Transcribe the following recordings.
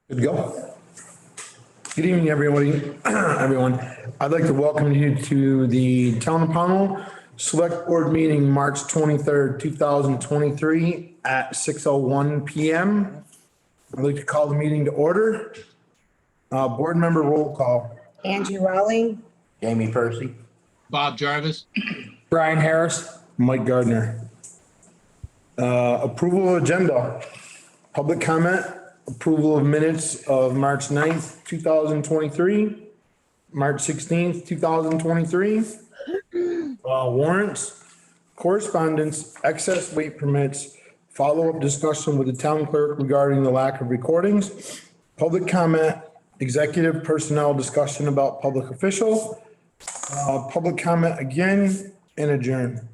Good to go. Good evening, everybody. Everyone. I'd like to welcome you to the Town of Pownell Select Board Meeting, March 23rd, 2023 at 6:01 PM. I'd like to call the meeting to order. Board member roll call. Angie Rowling, Jamie Percy. Bob Jarvis. Brian Harris. Mike Gardner. Approval of agenda. Public comment. Approval of minutes of March 9th, 2023. March 16th, 2023. Warrants, correspondence, excess weight permits, follow-up discussion with the town clerk regarding the lack of recordings, public comment, executive personnel discussion about public official, public comment again, and adjourn.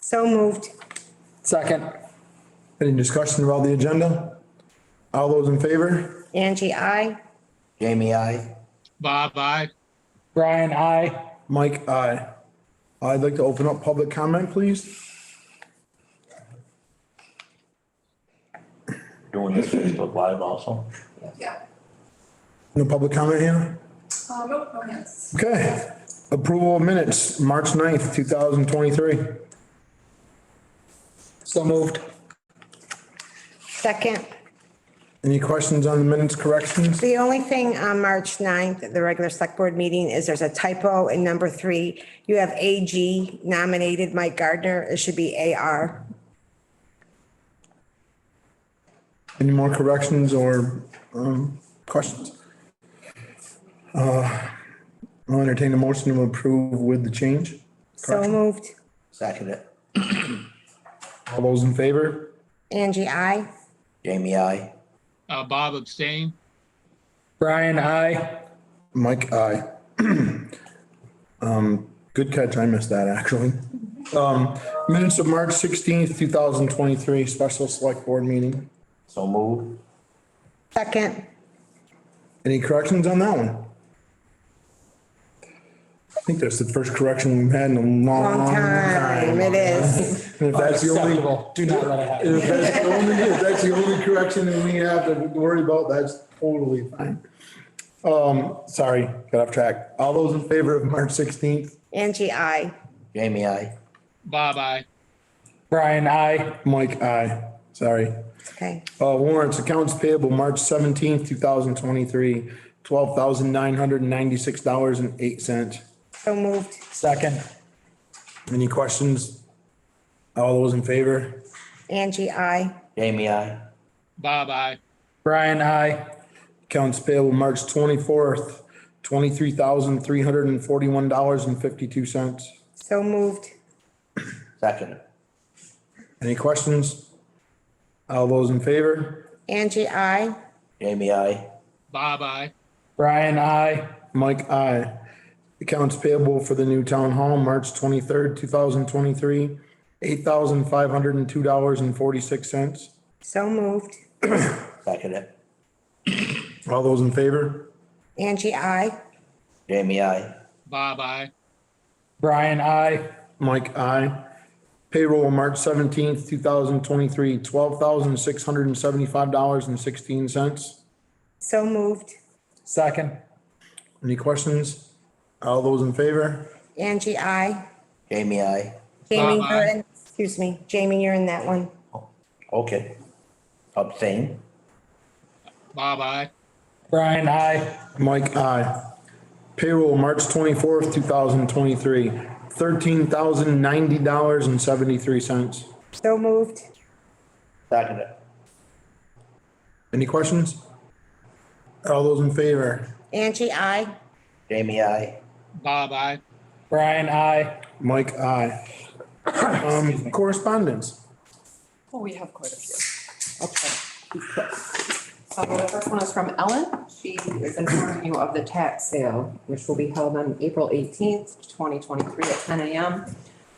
so moved. Second. Any discussion about the agenda? All those in favor? Angie, I. Jamie, I. Bob, I. Brian, I. Mike, aye. I'd like to open up public comment, please. Doing this Facebook Live also. Yeah. No public comment here? Nope, no hands. Okay. Approval of minutes, March 9th, 2023. So moved. Second. Any questions on the minutes corrections? The only thing on March 9th, the regular select board meeting, is there's a typo in number 3. You have AG nominated Mike Gardner. It should be AR. Any more corrections or questions? I'll entertain a motion to approve with the change. So moved. Second it. All those in favor? Angie, I. Jamie, I. Bob abstain. Brian, I. Mike, aye. Good catch. I missed that, actually. Minutes of March 16th, 2023, special select board meeting. So moved. Second. Any corrections on that one? I think that's the first correction we've had in a long Long time. It is. And if that's the only, Acceptable. Do not let it happen. if that's the only correction that we have to worry about, that's totally fine. Sorry, got off track. All those in favor of March 16th? Angie, I. Jamie, I. Bob, I. Brian, I. Mike, aye. Sorry. Okay. Warrants, accounts payable, March 17th, 2023, $12,996.08. So moved. Second. Any questions? All those in favor? Angie, I. Jamie, I. Bob, I. Brian, I. Accounts payable, March 24th, $23,341.52. So moved. Second it. Any questions? All those in favor? Angie, I. Jamie, I. Bob, I. Brian, I. Mike, aye. Accounts payable for the new town hall, March 23rd, 2023, $8,502.46. So moved. Second it. All those in favor? Angie, I. Jamie, I. Bob, I. Brian, I. Mike, aye. Payroll, March 17th, 2023, $12,675.16. So moved. Second. Any questions? All those in favor? Angie, I. Jamie, I. Jamie, Bye-bye. you're in, excuse me, Jamie, you're in that one. Okay. Abstain. Bob, I. Brian, I. Mike, aye. Payroll, March 24th, 2023, $13,090.73. So moved. Second it. Any questions? All those in favor? Angie, I. Jamie, I. Bob, I. Brian, I. Mike, aye. Correspondence. Oh, we have quite a few. Okay. So the first one is from Ellen. She is informing you of the tax sale, which will be held on April 18th, 2023 at 10 a.m.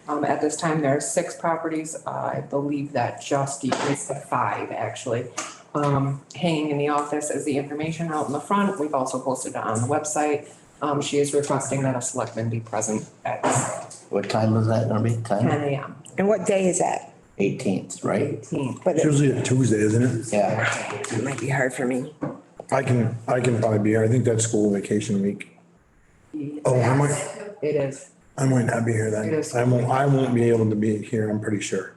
At this time, there are 6 properties. I believe that just decreased to 5, actually. Hanging in the office is the information out in the front. We've also posted it on the website. She is requesting that a selectman be present at the sale. What time is that gonna be? 10? 10 a.m. And what day is that? 18th, right? 18th. But It's usually a Tuesday, isn't it? Yeah, it might be hard for me. I can probably be here. I think that's school vacation week. Oh, It is. I might not be here then. It is. I won't be able to be here, I'm pretty sure.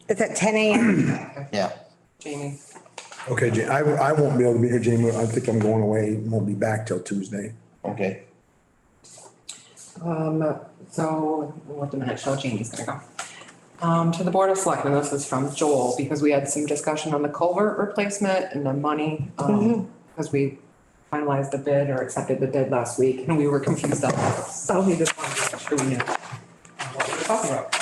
It's at 10 a.m. yeah. Jamie. Okay, I won't be able to be here, Jamie. I think I'm going away. Won't be back till Tuesday. Okay. So we'll let the minute show Jamie's gonna go. To the Board of Selectmen, this is from Joel, because we had some discussion on the culvert replacement and the money. Because we finalized the bid or accepted the bid last week and we were confused on that. So he just wanted to make sure we knew what we were talking about.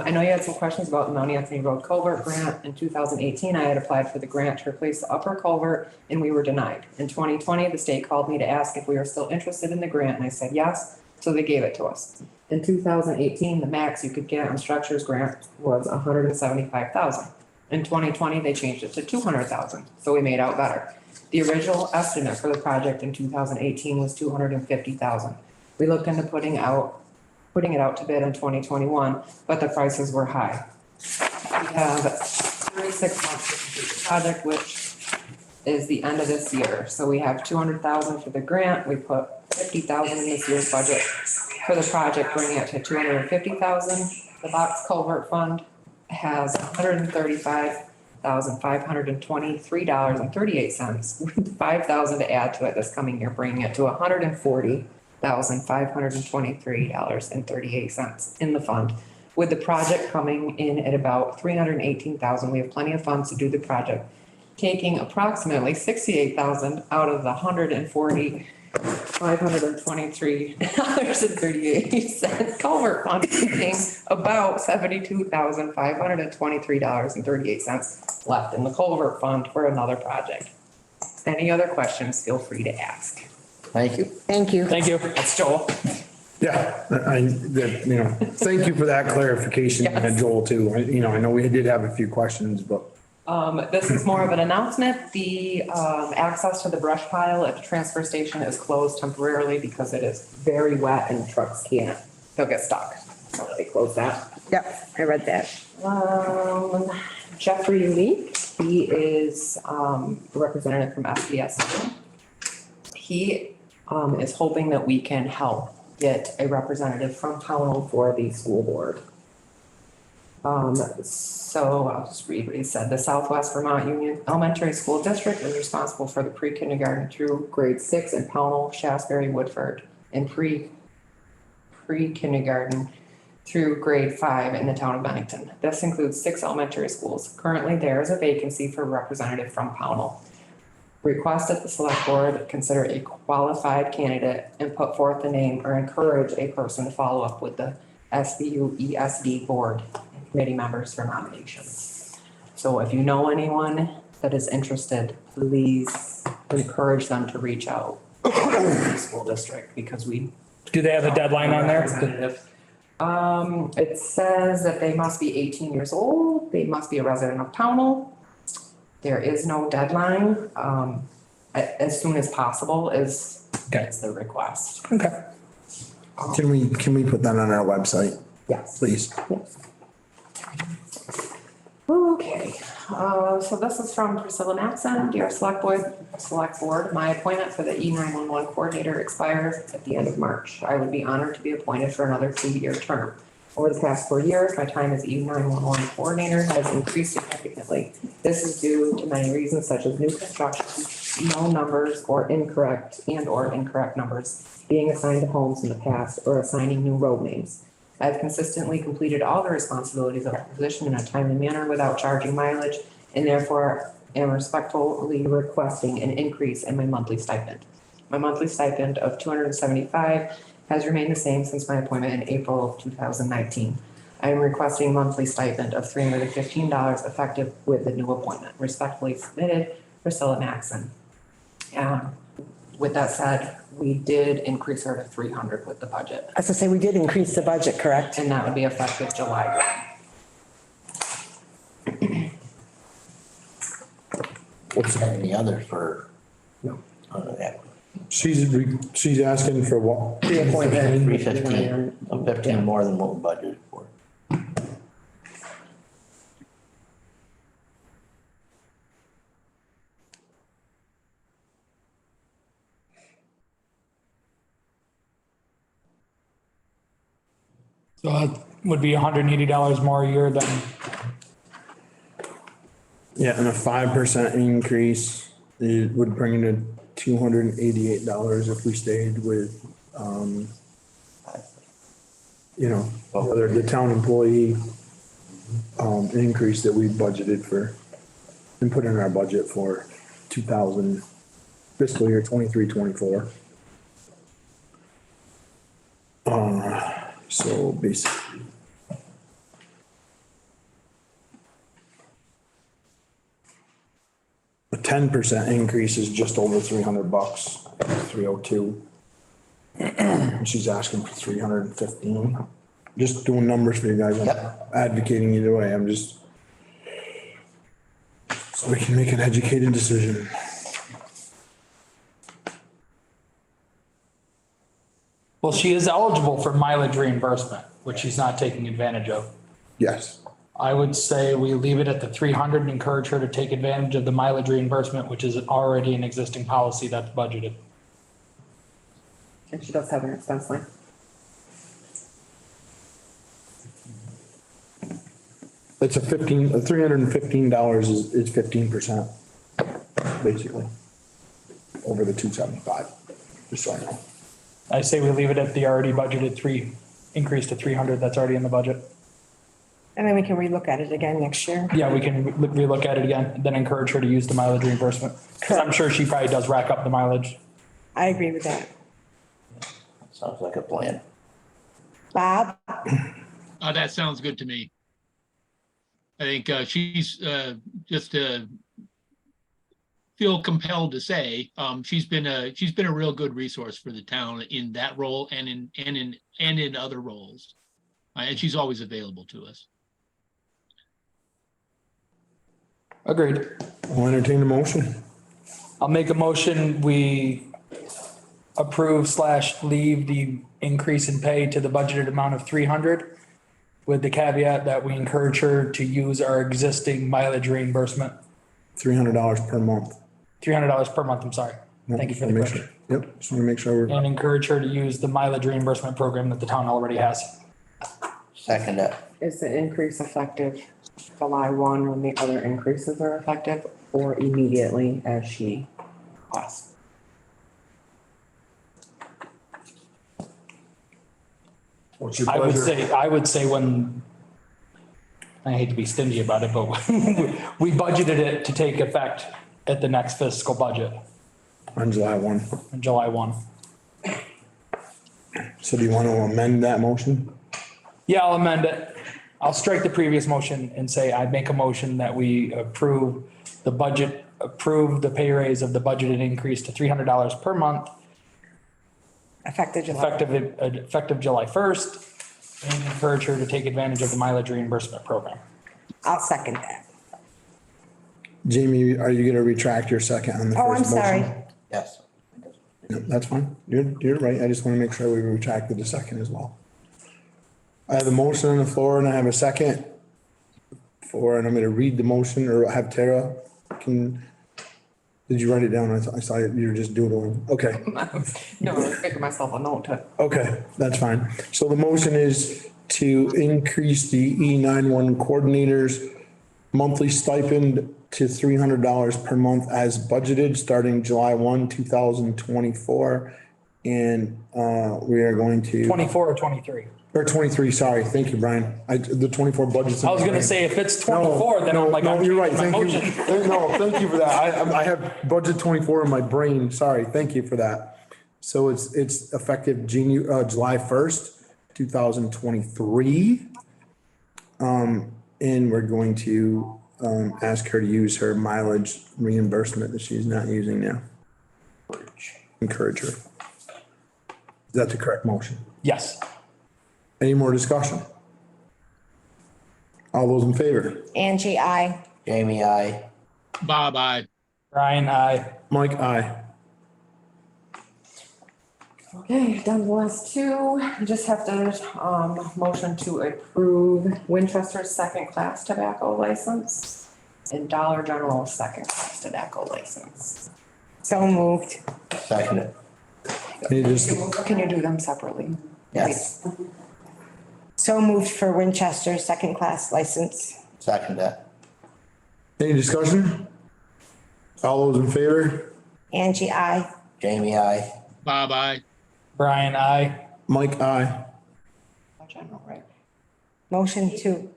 I know you had some questions about the Mount Anthony Road culvert grant. In 2018, I had applied for the grant to replace the upper culvert and we were denied. In 2020, the state called me to ask if we were still interested in the grant and I said yes, so they gave it to us. In 2018, the max you could get on structures grant was $175,000. In 2020, they changed it to $200,000, so we made out better. The original estimate for the project in 2018 was $250,000. We looked into putting it out to bid in 2021, but the prices were high. We have 36 months to complete the project, which is the end of this year. So we have $200,000 for the grant. We put $50,000 in this year's budget for the project, bringing it to $250,000. The box culvert fund has $135,523.38, with $5,000 to add to it this coming year, bringing it to $140,523.38 in the fund. With the project coming in at about $318,000, we have plenty of funds to do the project, taking approximately $68,000 out of the $140,523.38 culvert fund, leaving about $72,523.38 left in the culvert fund for another project. Any other questions, feel free to ask. Thank you. Thank you. Thank you. That's Joel. Yeah, thank you for that clarification, Yes. Joel, too. I know we did have a few questions, but This is more of an announcement. The access to the brush pile at the transfer station is closed temporarily because it is very wet and trucks they'll get stuck. So they closed that. Yep, I read that. Jeffrey Lee, he is a representative from SBS. He is hoping that we can help get a representative from Pownell for the school board. So I'll just read what he said. The Southwest Vermont Union Elementary School District is responsible for the pre-kindergarten through grade 6 in Pownell, Shasberry, Woodford, and pre-kindergarten through grade 5 in the town of Bennington. This includes 6 elementary schools. Currently, there is a vacancy for a representative from Pownell. Request that the select board consider a qualified candidate and put forth the name or encourage a person to follow up with the SBU ESD board and committee members for nominations. So if you know anyone that is interested, please encourage them to reach out to the school district because we. Do they have a deadline on there? Representative. It says that they must be 18 years old. They must be a resident of Pownell. There is no deadline. As soon as possible is the request. Okay. can we put that on our website, Yes. please? Okay, so this is from Priscilla Matson. Dear Select Board, my appointment for the E911 coordinator expires at the end of March. I would be honored to be appointed for another 2-year term. Over the past 4 years, my time as E911 coordinator has increased significantly. This is due to many reasons such as new construction, no numbers or incorrect numbers being assigned to homes in the past or assigning new road names. I've consistently completed all the responsibilities of the position in a timely manner without charging mileage, and therefore am respectfully requesting an increase in my monthly stipend. My monthly stipend of $275 has remained the same since my appointment in April of 2019. I am requesting a monthly stipend of $315 effective with the new appointment. Respectfully submitted, Priscilla Maxon. With that said, we did increase her to 300 with the budget, As I say, we did increase the budget, correct? and that would be effective July 1. What's any other for? No. Yeah, She's asking for what? Reappointment. 315, 15 more than what we budgeted for. So that would be $180 more a year than, Yeah, and a 5% increase, it would bring it to $288 if we stayed with, whether the town employee, increase that we budgeted for and put in our budget for 2000 fiscal year 23-24. So basically. A 10% increase is just over $300, 302. And she's asking for 315. Just doing numbers for you guys. I'm Yep. advocating either way. I'm just so we can make an educated decision. well, she is eligible for mileage reimbursement, which she's not taking advantage of. Yes. I would say we leave it at the 300 and encourage her to take advantage of the mileage reimbursement, which is already an existing policy that's budgeted. And she does have an expense line. It's $315 is 15%, basically, over the 275, just so I know. I say we leave it at the already budgeted increase to 300 that's already in the budget. And then we can relook at it again next year. Yeah, we can relook at it again, then encourage her to use the mileage reimbursement. Cause I'm sure she probably does rack up the mileage. I agree with that. Sounds like a plan. Bob? That sounds good to me. I think she's just feel compelled to say she's been a real good resource for the town in that role and in other roles, and she's always available to us. Agreed. I'll entertain the motion. I'll make a motion, we approve / leave the increase in pay to the budgeted amount of 300 with the caveat that we encourage her to use our existing mileage reimbursement, $300 per month. $300 per month, I'm sorry. Thank you for the Make question. sure- Yep, just want to make sure we're, And encourage her to use the mileage reimbursement program that the town already has. Second it. Is the increase effective July 1 when the other increases are effective or immediately as she asks? what's your I would pleasure? say when, I hate to be stingy about it, but we budgeted it to take effect at the next fiscal budget, On July 1. on July 1. So do you want to amend that motion? Yeah, I'll amend it. I'll strike the previous motion and say I make a motion that we approve the pay raise of the budgeted increase to $300 per month, Effective July. effective July 1st, and encourage her to take advantage of the mileage reimbursement program. I'll second that. Jamie, are you going to retract your second on the Oh, I'm first motion? sorry. Yes. No, that's fine. You're right. I just want to make sure we retracted the second as well. I have a motion on the floor and I have a second and I'm going to read the motion or have Tara did you write it down? I saw you were just doodling. Okay. No, I was making myself a note to. Okay, that's fine. So the motion is to increase the E91 coordinators monthly stipend to $300 per month as budgeted, starting July 1, 2024. And we are going to. 24 or 23? Or 23, sorry. Thank you, Brian. The 24 budget's. I was gonna say, if it's 24, then I'm like, No, I'm you're right. changing my Thank you. motion. No, thank you for that. I have budget 24 in my brain. Sorry. Thank you for that. So it's effective July 1st, 2023. And we're going to ask her to use her mileage reimbursement that she's not using now. Encourage her. Is that the correct motion? Yes. Any more discussion? All those in favor? Angie, I. Jamie, I. Bob, aye. Brian, aye. Mike, aye. Okay, done the last two. You just have to, motion to approve Winchester's second class tobacco license and Dollar General's second class tobacco license. So moved. Second it. Any Can you do them separately? Yes. So moved for Winchester, second class license. Second that. Any discussion? All those in favor? Angie, I. Jamie, I. Bob, I. Brian, I. Mike, aye. General, right? Motion to,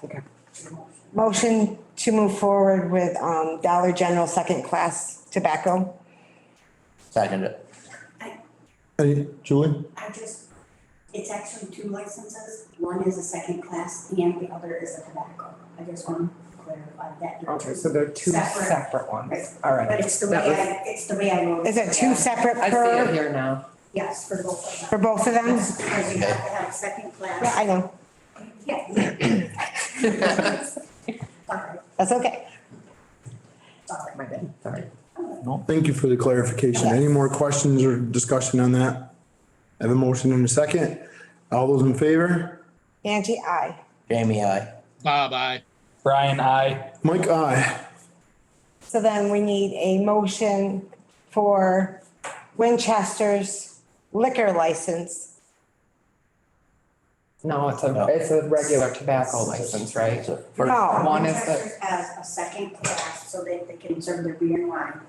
Okay. motion to move forward with Dollar General second class tobacco. Second it. Hey, Julie? It's actually two licenses. One is a second class and the other is a tobacco. I just want to clarify that. Okay, so they're two separate ones. Right. All right. But it's the That way was- it's the way I wrote it. Is it two separate I see it per, here now. Yes, for both of them. for both of them? Because you have to have a second class. Yeah, I know. Yeah. Sorry, That's okay. sorry. My bad, sorry. No, thank you for the clarification. Any more questions or discussion on that? I have a motion in a second. All those in favor? Angie, I. Jamie, I. Bob, I. Brian, I. Mike, aye. So then we need a motion for Winchester's liquor license. No, it's No. a regular tobacco license, right? It's a first- No. One is the, Winchester's has a second class so that they can serve their beer and wine.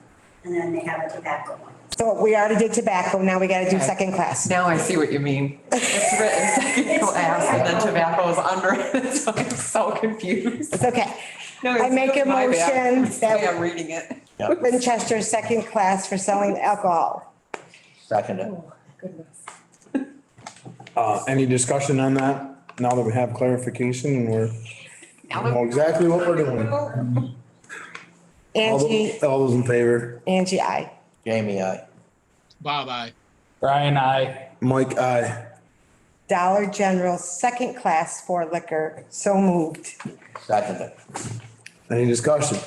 And then they have a tobacco one. So we already did tobacco, now we gotta do Okay. second class. now I see what you mean. It's written second class and then tobacco is under it, so I'm so confused. It's okay. No, I it's make a my bad. motion It's the way that- I'm reading it. Yep. Winchester's second class for selling alcohol. Second it. Oh, goodness. Any discussion on that? Now that we have clarification and we know exactly what we're doing. All Angie, those in favor? Angie, I. Jamie, I. Bob, I. Brian, I. Mike, aye. Dollar General second class for liquor, so moved. Second it. Any discussion?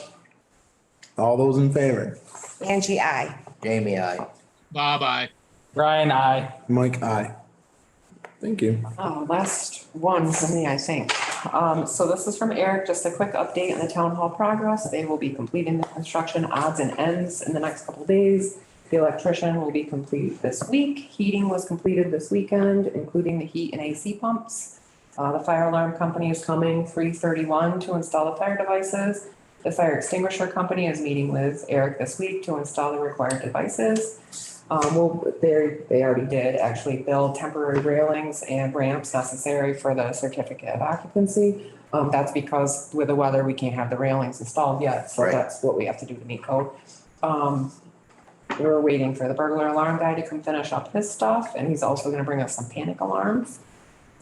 All those in favor? Angie, I. Jamie, I. Bob, I. Brian, I. Mike, aye. Thank you. Last one for me, I think. So this is from Eric, just a quick update on the town hall progress. They will be completing the construction odds and ends in the next couple days. The electrician will be complete this week. Heating was completed this weekend, including the heat and AC pumps. The fire alarm company is coming 3:31 to install the fire devices. The fire extinguisher company is meeting with Eric this week to install the required devices. They already did actually build temporary railings and ramps necessary for the certificate of occupancy. That's because with the weather, we can't have the railings installed yet, so Right. that's what we have to do to meet code. We're waiting for the burglar alarm guy to come finish up his stuff, and he's also gonna bring us some panic alarms.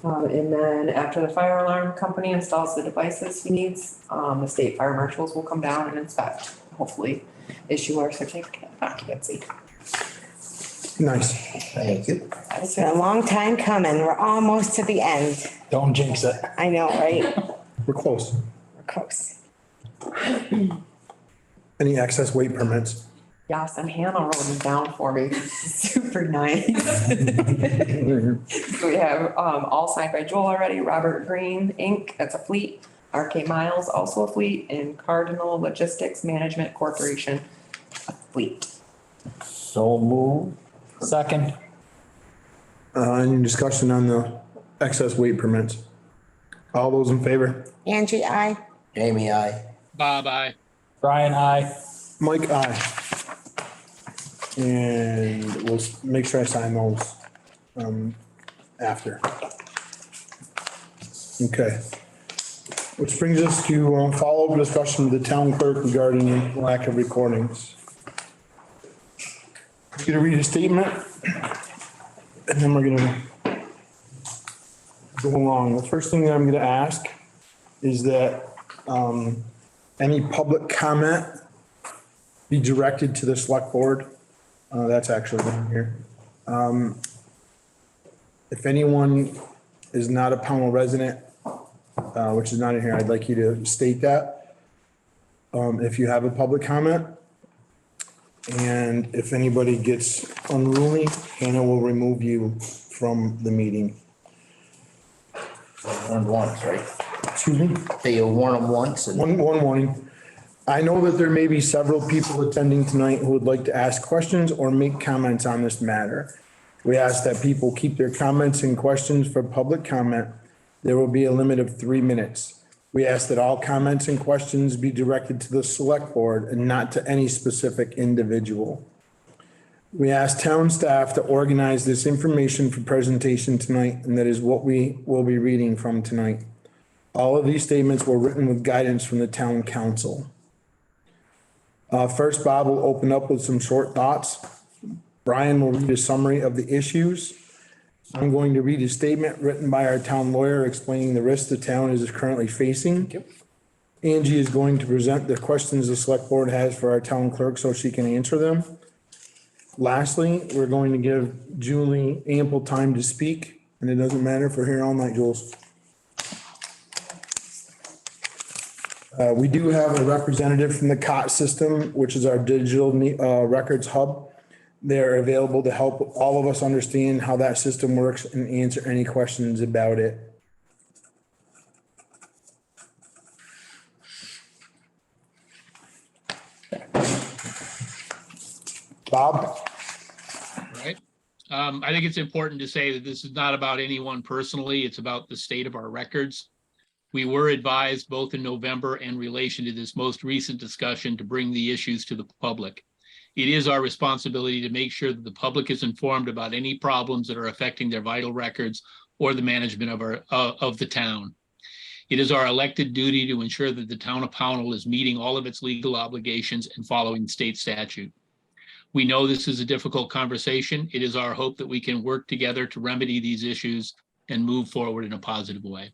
And then after the fire alarm company installs the devices he needs, the state fire marshals will come down and inspect, hopefully issue our certificate of occupancy. Nice. Thank you. It's been a long time coming. We're almost to the end. Don't jinx it. I know, right? We're close. We're close. Any excess weight permits? Yes, and Hannah wrote them down for me. Super nice. We have, all signed by Joel already, Robert Green, Inc., that's a fleet, RK Miles, also a fleet, and Cardinal Logistics Management Corporation, a fleet. So move. Second. Any discussion on the excess weight permits? All those in favor? Angie, I. Jamie, I. Bob, I. Brian, I. Mike, aye. And we'll make sure I sign those, after. Okay. Which brings us to, follow-up discussion with the town clerk regarding lack of recordings. I'm gonna read a statement. And then we're gonna go along. The first thing that I'm gonna ask is that, any public comment be directed to the select board. That's actually down here. If anyone is not a Pownell resident, which is not in here, I'd like you to state that. If you have a public comment. And if anybody gets unruly, Hannah will remove you from the meeting. Warned once, right? Excuse me? Say you warn them once and One warning. I know that there may be several people attending tonight who would like to ask questions or make comments on this matter. We ask that people keep their comments and questions for public comment. There will be a limit of 3 minutes. We ask that all comments and questions be directed to the select board and not to any specific individual. We ask town staff to organize this information for presentation tonight, and that is what we will be reading from tonight. All of these statements were written with guidance from the town council. First, Bob will open up with some short thoughts. Brian will read a summary of the issues. I'm going to read a statement written by our town lawyer explaining the risks the town is currently facing. Angie is going to present the questions the select board has for our town clerk so she can answer them. Lastly, we're going to give Julie ample time to speak, and it doesn't matter if we're here all night, Jules. We do have a representative from the COT system, which is our digital records hub. They're available to help all of us understand how that system works and answer any questions about it. Bob? Right. I think it's important to say that this is not about anyone personally. It's about the state of our records. We were advised both in November and in relation to this most recent discussion to bring the issues to the public. It is our responsibility to make sure that the public is informed about any problems that are affecting their vital records or the management of the town. It is our elected duty to ensure that the town of Pownell is meeting all of its legal obligations and following state statute. We know this is a difficult conversation. It is our hope that we can work together to remedy these issues and move forward in a positive way.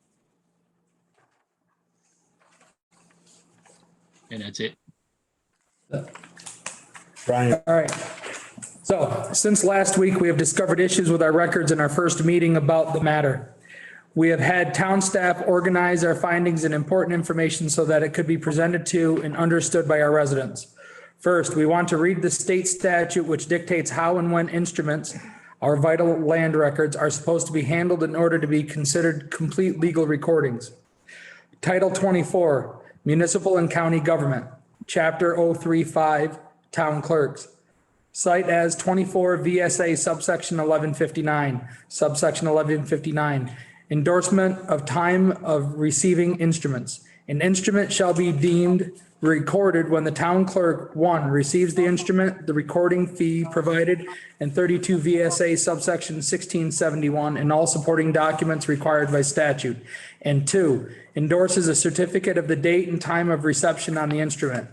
And that's it. Brian? All right. So since last week, we have discovered issues with our records in our first meeting about the matter. We have had town staff organize our findings and important information so that it could be presented to and understood by our residents. First, we want to read the state statute which dictates how and when instruments, our vital land records, are supposed to be handled in order to be considered complete legal recordings. Title 24, Municipal and County Government, Chapter 035, Town Clerks. Cite as 24 VSA subsection 1159, subsection 1159. Endorsement of time of receiving instruments. An instrument shall be deemed recorded when the town clerk, 1, receives the instrument, the recording fee provided, and 32 VSA subsection 1671, and all supporting documents required by statute. And 2, endorses a certificate of the date and time of reception on the instrument.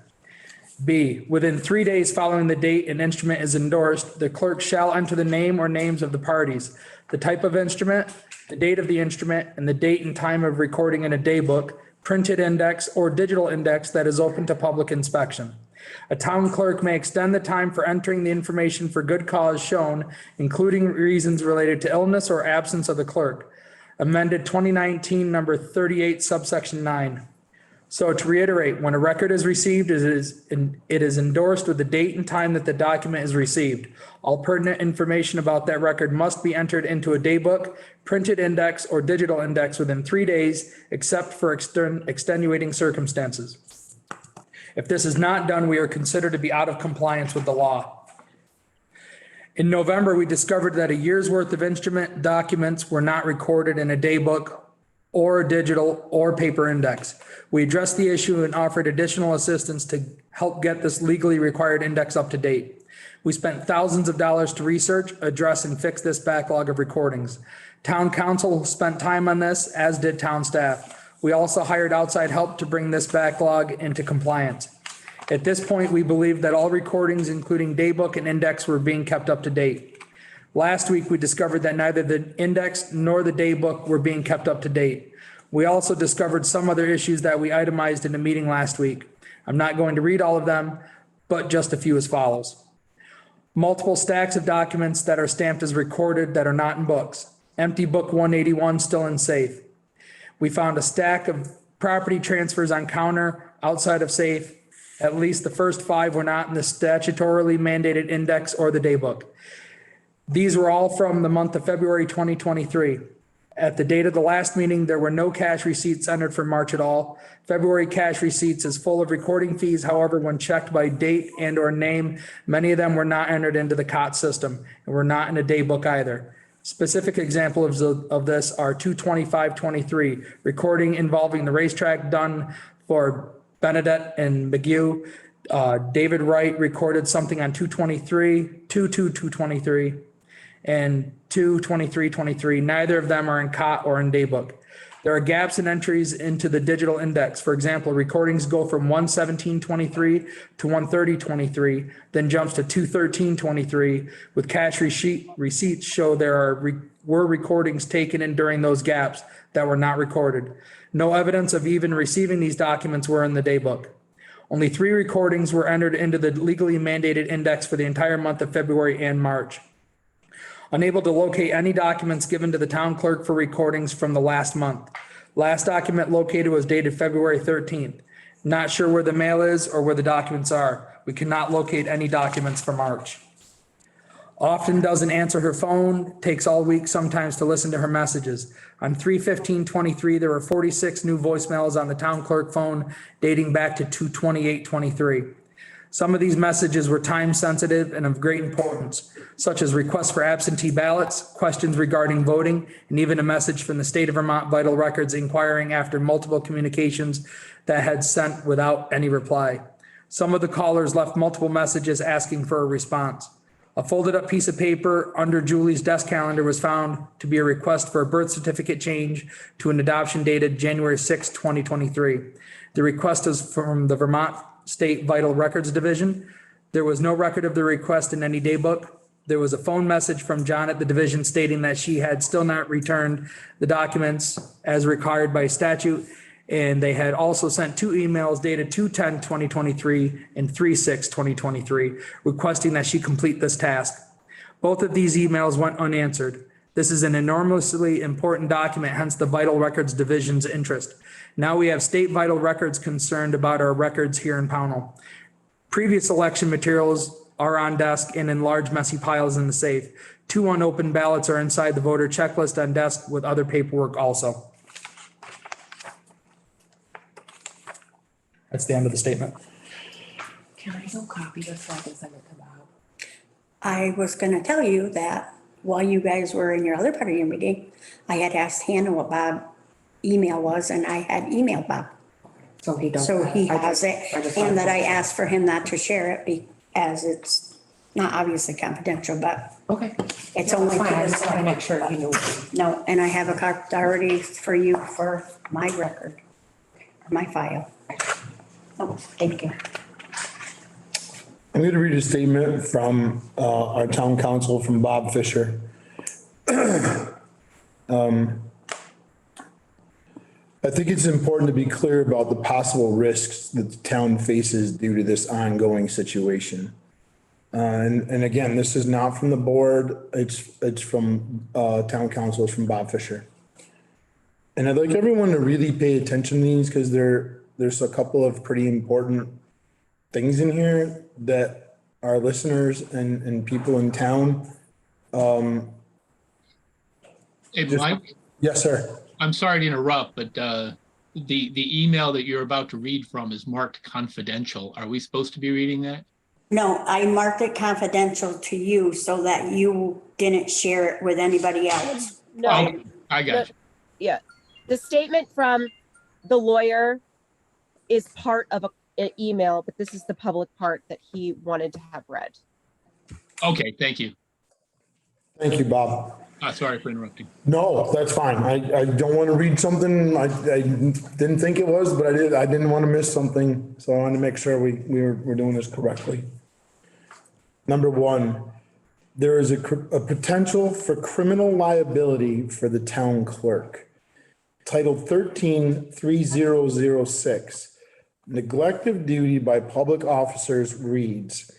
B, within 3 days following the date an instrument is endorsed, the clerk shall enter the name or names of the parties, the type of instrument, the date of the instrument, and the date and time of recording in a daybook, printed index, or digital index that is open to public inspection. A town clerk may extend the time for entering the information for good cause shown, including reasons related to illness or absence of the clerk. Amended 2019, number 38, subsection 9. So to reiterate, when a record is received, it is endorsed with the date and time that the document is received. All pertinent information about that record must be entered into a daybook, printed index, or digital index within 3 days, except for extenuating circumstances. If this is not done, we are considered to be out of compliance with the law. In November, we discovered that a year's worth of instrument documents were not recorded in a daybook or digital or paper index. We addressed the issue and offered additional assistance to help get this legally required index up to date. We spent thousands of dollars to research, address, and fix this backlog of recordings. Town council spent time on this, as did town staff. We also hired outside help to bring this backlog into compliance. At this point, we believe that all recordings, including daybook and index, were being kept up to date. Last week, we discovered that neither the index nor the daybook were being kept up to date. We also discovered some other issues that we itemized in a meeting last week. I'm not going to read all of them, but just a few as follows. Multiple stacks of documents that are stamped as recorded that are not in books. Empty book 181 still in safe. We found a stack of property transfers on counter outside of safe. At least the first 5 were not in the statutorily mandated index or the daybook. These were all from the month of February 2023. At the date of the last meeting, there were no cash receipts entered for March at all. February cash receipts is full of recording fees. However, when checked by date and or name, many of them were not entered into the COT system and were not in a day book either. Specific examples of this are 2/25/23, recording involving the racetrack done for Benedette and McGee. David Wright recorded something on 2/23/23 and 2/23/23. Neither of them are in COT or in daybook. There are gaps in entries into the digital index. For example, recordings go from 1/17/23 to 1/30/23, then jumps to 2/13/23 with cash receipts show were recordings taken in during those gaps that were not recorded. No evidence of even receiving these documents were in the daybook. Only 3 recordings were entered into the legally mandated index for the entire month of February and March. Unable to locate any documents given to the town clerk for recordings from the last month. Last document located was dated February 13th. Not sure where the mail is or where the documents are. We cannot locate any documents for March. Often doesn't answer her phone, takes all week sometimes to listen to her messages. On 3/15/23, there were 46 new voicemails on the town clerk phone dating back to 2/28/23. Some of these messages were time sensitive and of great importance, such as requests for absentee ballots, questions regarding voting, and even a message from the state of Vermont Vital Records inquiring after multiple communications that had sent without any reply. Some of the callers left multiple messages asking for a response. A folded up piece of paper under Julie's desk calendar was found to be a request for a birth certificate change to an adoption dated January 6, 2023. The request is from the Vermont State Vital Records Division. There was no record of the request in any daybook. There was a phone message from John at the division stating that she had still not returned the documents as required by statute. And they had also sent 2 emails dated 2/10/2023 and 3/6/2023 requesting that she complete this task. Both of these emails went unanswered. This is an enormously important document, hence the Vital Records Division's interest. Now we have state vital records concerned about our records here in Pownell. Previous election materials are on desk and in large messy piles in the safe. 2 unopened ballots are inside the voter checklist on desk with other paperwork also. That's the end of the statement. Can I go copy this so I can send it to Bob? I was gonna tell you that while you guys were in your other part of your meeting, I had asked Hannah what Bob's email was, and I had emailed Bob. So he does. So he I has just- it, I just and wanted that to- I asked for him not to share it as it's not obviously confidential, but Okay. it's No, only. fine. to I the just want to make sure he knew. No, and I have a copy already for you for my record, my file. Oh, thank you. I'm going to read a statement from our town council, from Bob Fisher. I think it's important to be clear about the possible risks that the town faces due to this ongoing situation. And again, this is not from the board, it's from town council, it's from Bob Fisher. And I'd like everyone to really pay attention to these because there's a couple of pretty important things in here that our listeners and people in town. Hey, Mike, Yes, sir. I'm sorry to interrupt, but the email that you're about to read from is marked confidential. Are we supposed to be reading that? No, I marked it confidential to you so that you didn't share it with anybody else. No, Oh, I got you. yeah. The statement from the lawyer is part of an email, but this is the public part that he wanted to have read. Okay, thank you. Thank you, Bob. Sorry for interrupting. No, that's fine. I don't want to read something. I didn't think it was, but I did. I didn't want to miss something. So I wanted to make sure we're doing this correctly. Number 1, there is a potential for criminal liability for the town clerk. Title 13-3006, neglect of duty by public officers reads,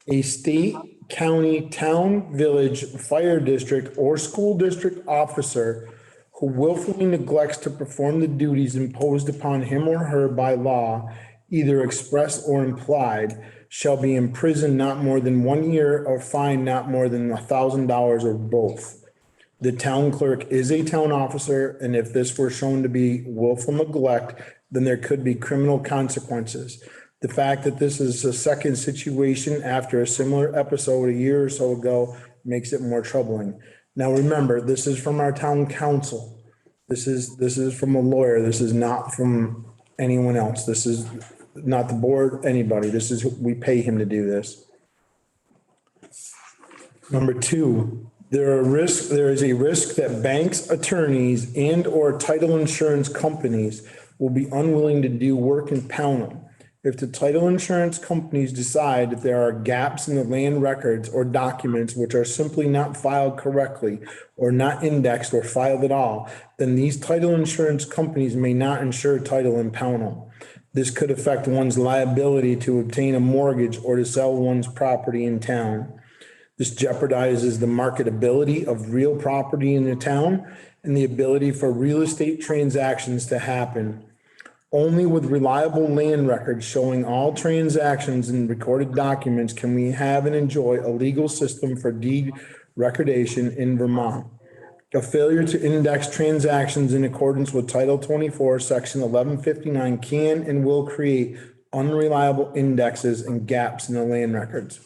a state, county, town, village, fire district, or school district officer who willfully neglects to perform the duties imposed upon him or her by law, either expressed or implied, shall be imprisoned not more than 1 year or fined not more than $1,000 or both. The town clerk is a town officer, and if this were shown to be willful neglect, then there could be criminal consequences. The fact that this is a second situation after a similar episode a year or so ago makes it more troubling. Now, remember, this is from our town council. This is from a lawyer. This is not from anyone else. This is not the board, anybody. We pay him to do this. Number two, there is a risk that banks, attorneys, and or title insurance companies will be unwilling to do work in Pownell. If the title insurance companies decide that there are gaps in the land records or documents which are simply not filed correctly or not indexed or filed at all, then these title insurance companies may not insure title in Pownell. This could affect one's liability to obtain a mortgage or to sell one's property in town. This jeopardizes the marketability of real property in the town and the ability for real estate transactions to happen. Only with reliable land records showing all transactions and recorded documents can we have and enjoy a legal system for deed recordation in Vermont. A failure to index transactions in accordance with Title 24, Section 1159 can and will create unreliable indexes and gaps in the land records.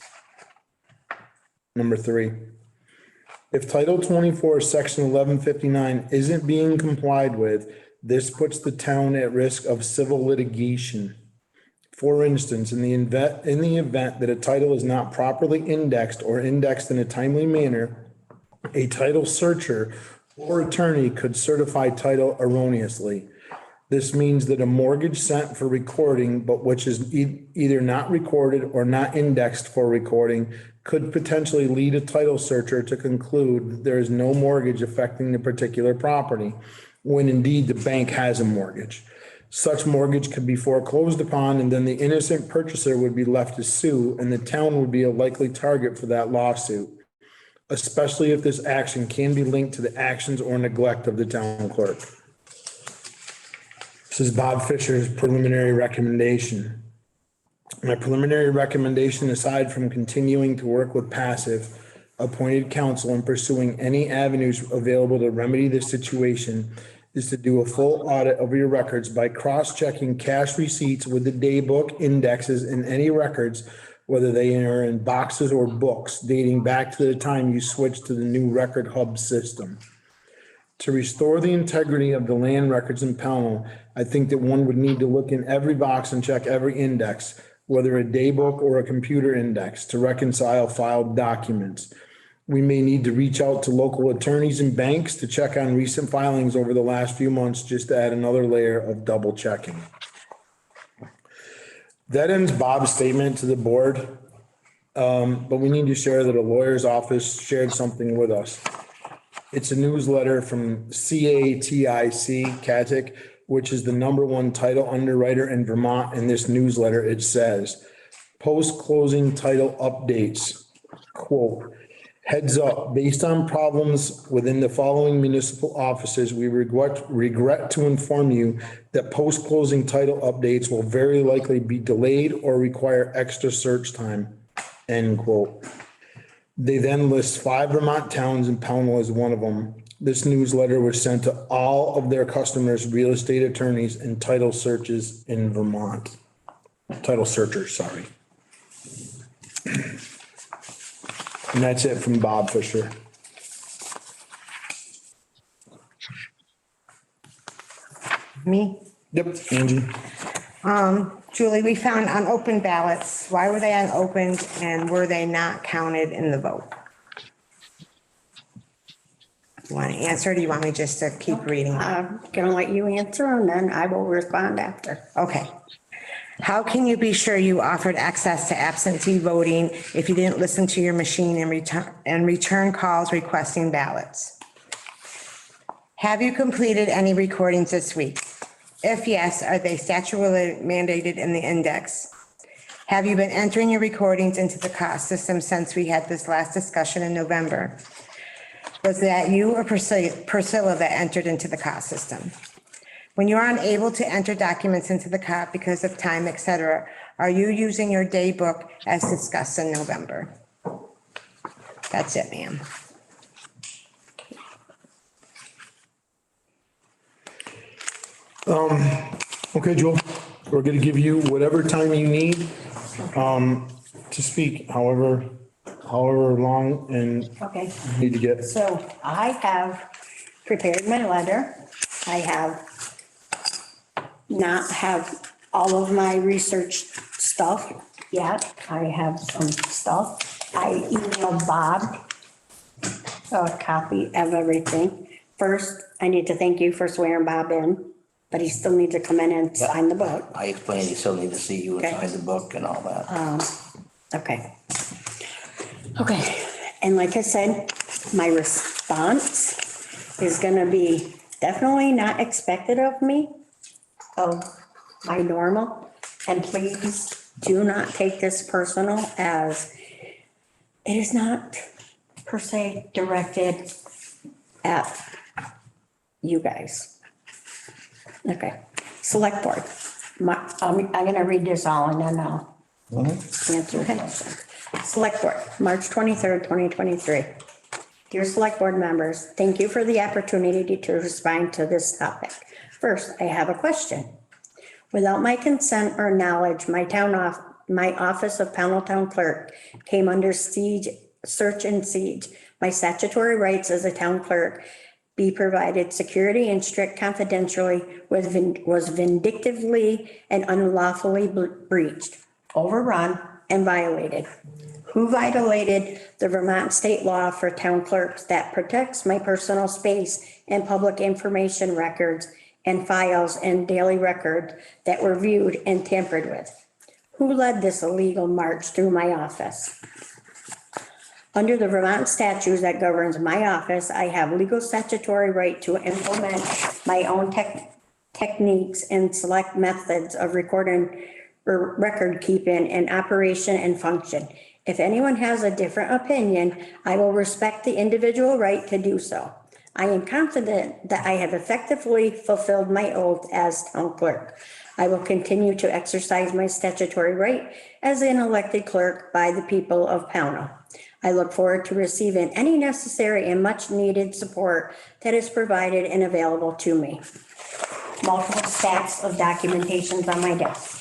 Number three, if Title 24, Section 1159 isn't being complied with, this puts the town at risk of civil litigation. For instance, in the event that a title is not properly indexed or indexed in a timely manner, a title searcher or attorney could certify title erroneously. This means that a mortgage sent for recording, but which is either not recorded or not indexed for recording, could potentially lead a title searcher to conclude that there is no mortgage affecting the particular property, when indeed the bank has a mortgage. Such mortgage could be foreclosed upon, and then the innocent purchaser would be left to sue, and the town would be a likely target for that lawsuit, especially if this action can be linked to the actions or neglect of the town clerk. This is Bob Fisher's preliminary recommendation. My preliminary recommendation, aside from continuing to work with passive appointed counsel and pursuing any avenues available to remedy this situation, is to do a full audit of your records by cross-checking cash receipts with the day book indexes and any records, whether they are in boxes or books, dating back to the time you switched to the new record hub system. To restore the integrity of the land records in Pownell, I think that one would need to look in every box and check every index, whether a day book or a computer index, to reconcile filed documents. We may need to reach out to local attorneys and banks to check on recent filings over the last few months, just to add another layer of double checking. That ends Bob's statement to the board. But we need to share that a lawyer's office shared something with us. It's a newsletter from CATIC, which is the #1 title underwriter in Vermont. In this newsletter, it says, post-closing title updates, quote, heads up, based on problems within the following municipal offices, we regret to inform you that post-closing title updates will very likely be delayed or require extra search time, end quote. They then list 5 Vermont towns, and Pownell is one of them. This newsletter was sent to all of their customers, real estate attorneys, and title searches in Vermont. Title searchers, sorry. And that's it from Bob Fisher. Me? Yep, Angie. Julie, we found unopened ballots. Why were they unopened and were they not counted in the vote? You want to answer or do you want me just to keep reading? I'm gonna let you answer and then I will respond after. Okay. How can you be sure you offered access to absentee voting if you didn't listen to your machine and return calls requesting ballots? Have you completed any recordings this week? If yes, are they statutorily mandated in the index? Have you been entering your recordings into the cost system since we had this last discussion in November? Was that you or Priscilla that entered into the cost system? When you're unable to enter documents into the COP because of time, et cetera, are you using your day book as discussed in November? That's it, ma'am. Okay, Joel, we're gonna give you whatever time you need, to speak, however long and Okay. need to get. So I have prepared my letter. I have not have all of my research stuff yet. I have some stuff. I emailed Bob a copy of everything. First, I need to thank you for swearing Bob in, but he still needs to come in and sign the book. I explained, you still need to see you Okay. inside the book and all that. Okay. Okay, and like I said, my response is gonna be definitely not expected of me, of my normal. And please do not take this personal, as it is not per se directed at you guys. Okay, select board. I'm gonna read this all and then I'll answer the question. Select Board, March 23rd, 2023. Dear Select Board members, thank you for the opportunity to respond to this topic. First, I have a question. Without my consent or knowledge, my office of Pownell Town Clerk came under search and siege. My statutory rights as a town clerk be provided security and strict confidentiality was vindictively and unlawfully breached, overrun, and violated. Who violated the Vermont state law for town clerks that protects my personal space and public information records and files and daily record that were viewed and tampered with? Who led this illegal march through my office? Under the Vermont statutes that governs my office, I have legal statutory right to implement my own techniques and select methods of recording or record keeping in operation and function. If anyone has a different opinion, I will respect the individual right to do so. I am confident that I have effectively fulfilled my oath as town clerk. I will continue to exercise my statutory right as an elected clerk by the people of Pownell. I look forward to receiving any necessary and much needed support that is provided and available to me. Multiple stacks of documentations on my desk.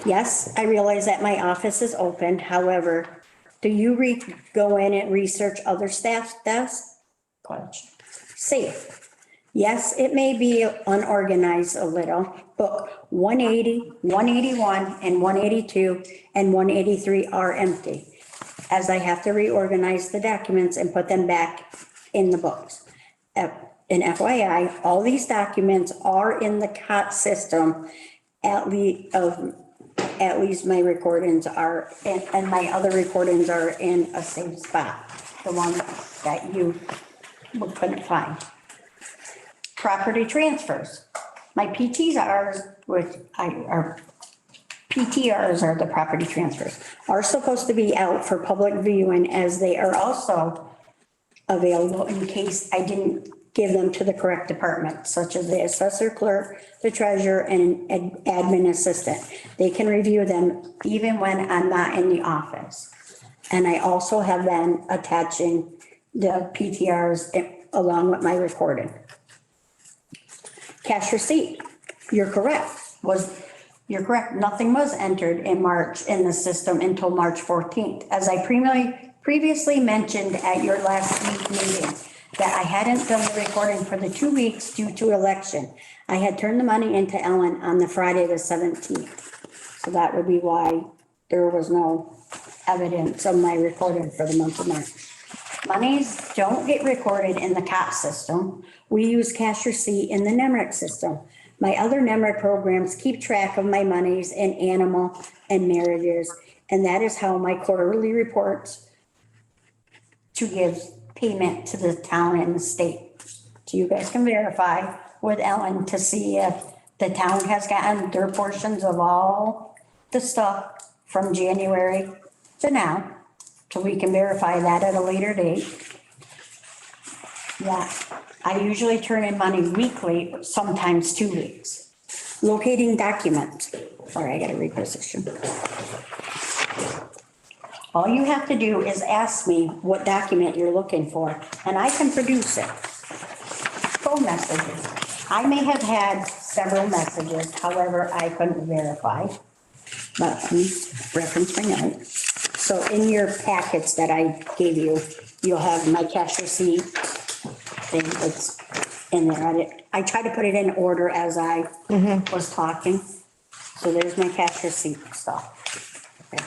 Yes, I realize that my office is open. However, do you go in and research other staff's desks? Question. Safe. Yes, it may be unorganized a little. Book 180, 181, and 182, and 183 are empty, as I have to reorganize the documents and put them back in the books. In FYI, all these documents are in the COT system, at least my recordings are, and my other recordings are in a safe spot, the one that you couldn't find. Property transfers. My PTRs, PTRs are the property transfers, are supposed to be out for public viewing, as they are also available in case I didn't give them to the correct department, such as the assessor clerk, the treasurer, and an admin assistant. They can review them even when I'm not in the office. And I also have been attaching the PTRs along with my recording. Cash receipt, you're correct. You're correct. Nothing was entered in March in the system until March 14th. As I previously mentioned at your last week meeting, that I hadn't done the recording for the 2 weeks due to election. I had turned the money into Ellen on the Friday, the 17th. So that would be why there was no evidence of my recording for the month of March. Monies don't get recorded in the COT system. We use cash receipt in the NEMRIC system. My other NEMRIC programs keep track of my monies in animal and marriages, and that is how my quarterly reports to give payment to the town and the state. So you guys can verify with Ellen to see if the town has gotten their portions of all the stuff from January to now. So we can verify that at a later date. Yeah, I usually turn in money weekly, sometimes 2 weeks. Locating documents. Sorry, I gotta reposition. All you have to do is ask me what document you're looking for, and I can produce it. Phone messages. I may have had several messages, however, I couldn't verify. But let me reference my note. So in your packets that I gave you, you'll have my cash receipt. And it's in there. I tried to put it in order as I was talking. So there's my cash receipt stuff. Okay.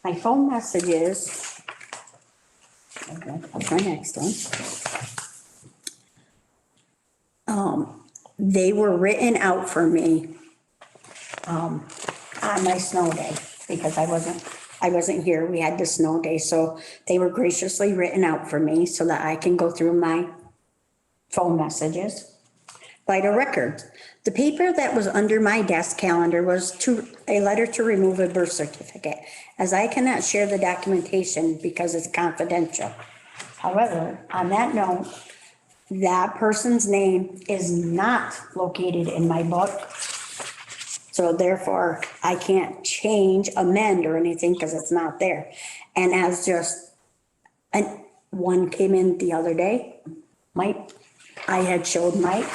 My phone messages. That's my next one. They were written out for me on my snow day because I wasn't here. We had the snow day, so they were graciously written out for me so that I can go through my phone messages. Vital records. The paper that was under my desk calendar was a letter to remove a birth certificate, as I cannot share the documentation because it's confidential. However, on that note, that person's name is not located in my book. So therefore, I can't change, amend or anything because it's not there. And as just, and one came in the other day, Mike, I had showed Mike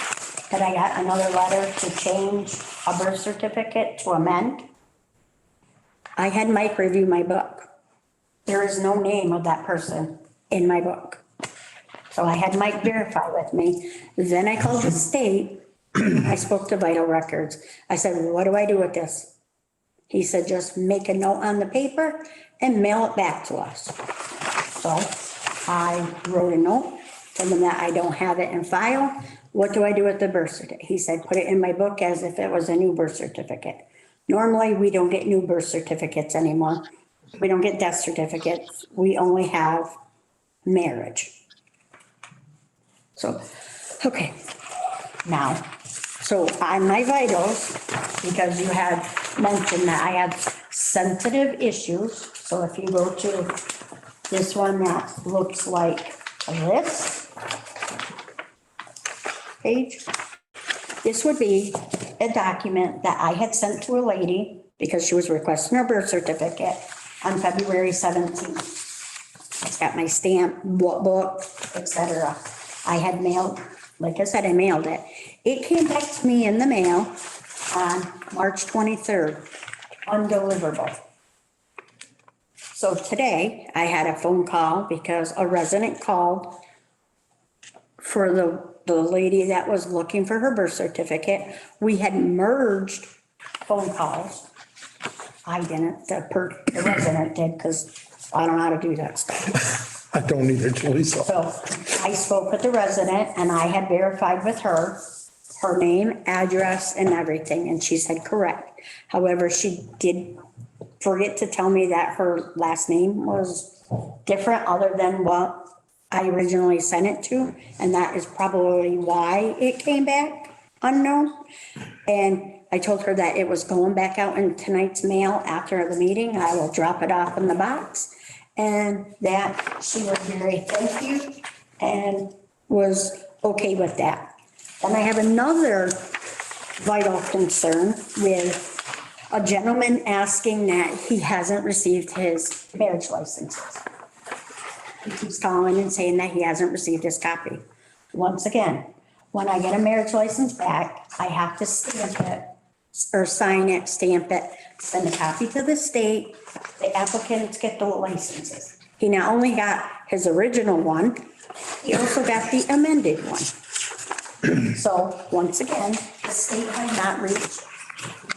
that I got another letter to change a birth certificate to amend. I had Mike review my book. There is no name of that person in my book. So I had Mike verify with me. Then I called the state. I spoke to Vital Records. I said, what do I do with this? He said, just make a note on the paper and mail it back to us. So I wrote a note, told him that I don't have it in file. What do I do with the birth certificate? He said, put it in my book as if it was a new birth certificate. Normally, we don't get new birth certificates anymore. We don't get death certificates. We only have marriage. So, okay, now, so on my vitals, because you had mentioned that I had sensitive issues, so if you go to this one that looks like this page, this would be a document that I had sent to a lady because she was requesting her birth certificate on February 17th. It's got my stamp, what book, etc. I had mailed, like I said, I mailed it. It came back to me in the mail on March 23rd, undeliverable. So today I had a phone call because a resident called for the lady that was looking for her birth certificate. We had merged phone calls. I didn't, the resident did because I don't know how to do that stuff. I don't either, Teresa. So I spoke with the resident and I had verified with her name, address and everything, and she said correct. However, she did forget to tell me that her last name was different other than what I originally sent it to, and that is probably why it came back unknown. And I told her that it was going back out in tonight's mail after the meeting. I will drop it off in the box. And that she was very thank you and was okay with that. Then I have another vital concern with a gentleman asking that he hasn't received his marriage licenses. He keeps calling and saying that he hasn't received his copy. Once again, when I get a marriage license back, I have to stamp it or sign it, stamp it, send a copy to the state. The applicants get the licenses. He not only got his original one, he also got the amended one. So once again, the state had not reached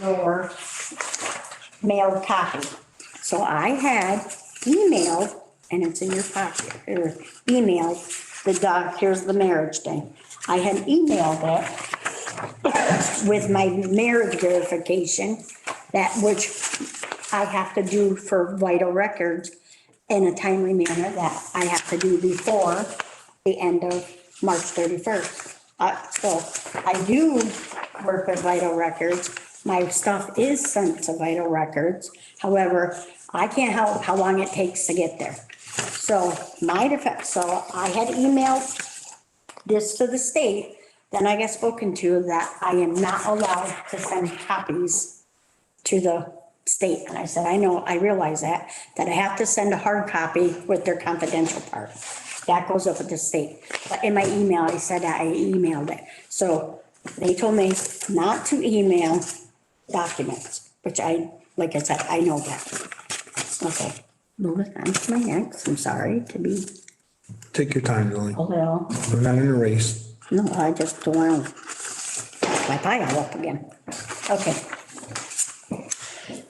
your mailed copy. So I had emailed, and it's in your pocket, or emailed the doc, here's the marriage thing. I had emailed it with my marriage verification, that which I have to do for vital records in a timely manner that I have to do before the end of March 31st. So I do work with vital records. My stuff is sent to vital records. However, I can't help how long it takes to get there. So my defense, so I had emailed this to the state, then I got spoken to that I am not allowed to send copies to the state. And I said, I know, I realize that I have to send a hard copy with their confidential part. That goes up with the state. But in my email, I said I emailed it. So they told me not to email documents, which like I said, I know that. Okay, moving on to my next, I'm sorry to be Take your time, Julie. a little, We're not in a race. no, I just don't want to my pile up again. Okay.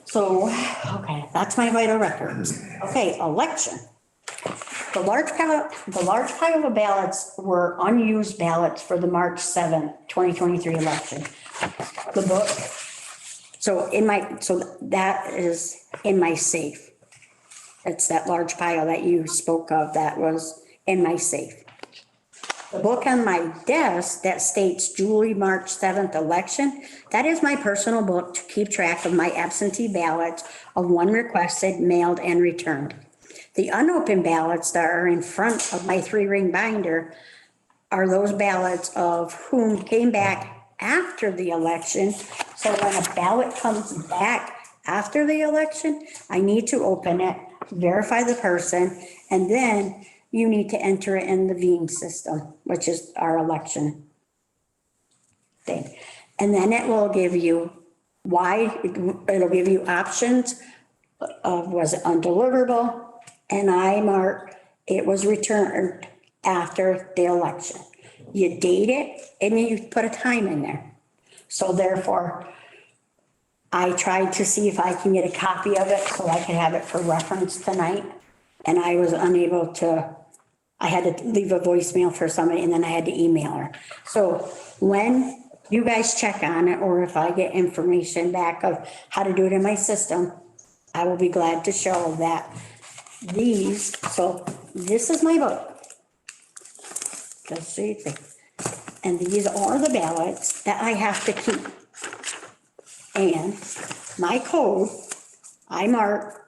So, okay, that's my vital records. Okay, election. The large pile of ballots were unused ballots for the March 7th, 2023 election. The book. So that is in my safe. It's that large pile that you spoke of that was in my safe. The book on my desk that states Julie March 7th election, that is my personal book to keep track of my absentee ballots of one requested, mailed, and returned. The unopened ballots that are in front of my 3-ring binder are those ballots of whom came back after the election. So when a ballot comes back after the election, I need to open it, verify the person, and then you need to enter it in the viewing system, which is our election thing. And then it will give you it'll give you options of was it undeliverable? And I mark it was returned after the election. You date it and you put a time in there. So therefore, I tried to see if I can get a copy of it so I could have it for reference tonight. And I was unable to, I had to leave a voicemail for somebody and then I had to email her. So when you guys check on it, or if I get information back of how to do it in my system, I will be glad to show that so this is my book. Just so you think. And these are the ballots that I have to keep. And my code, I mark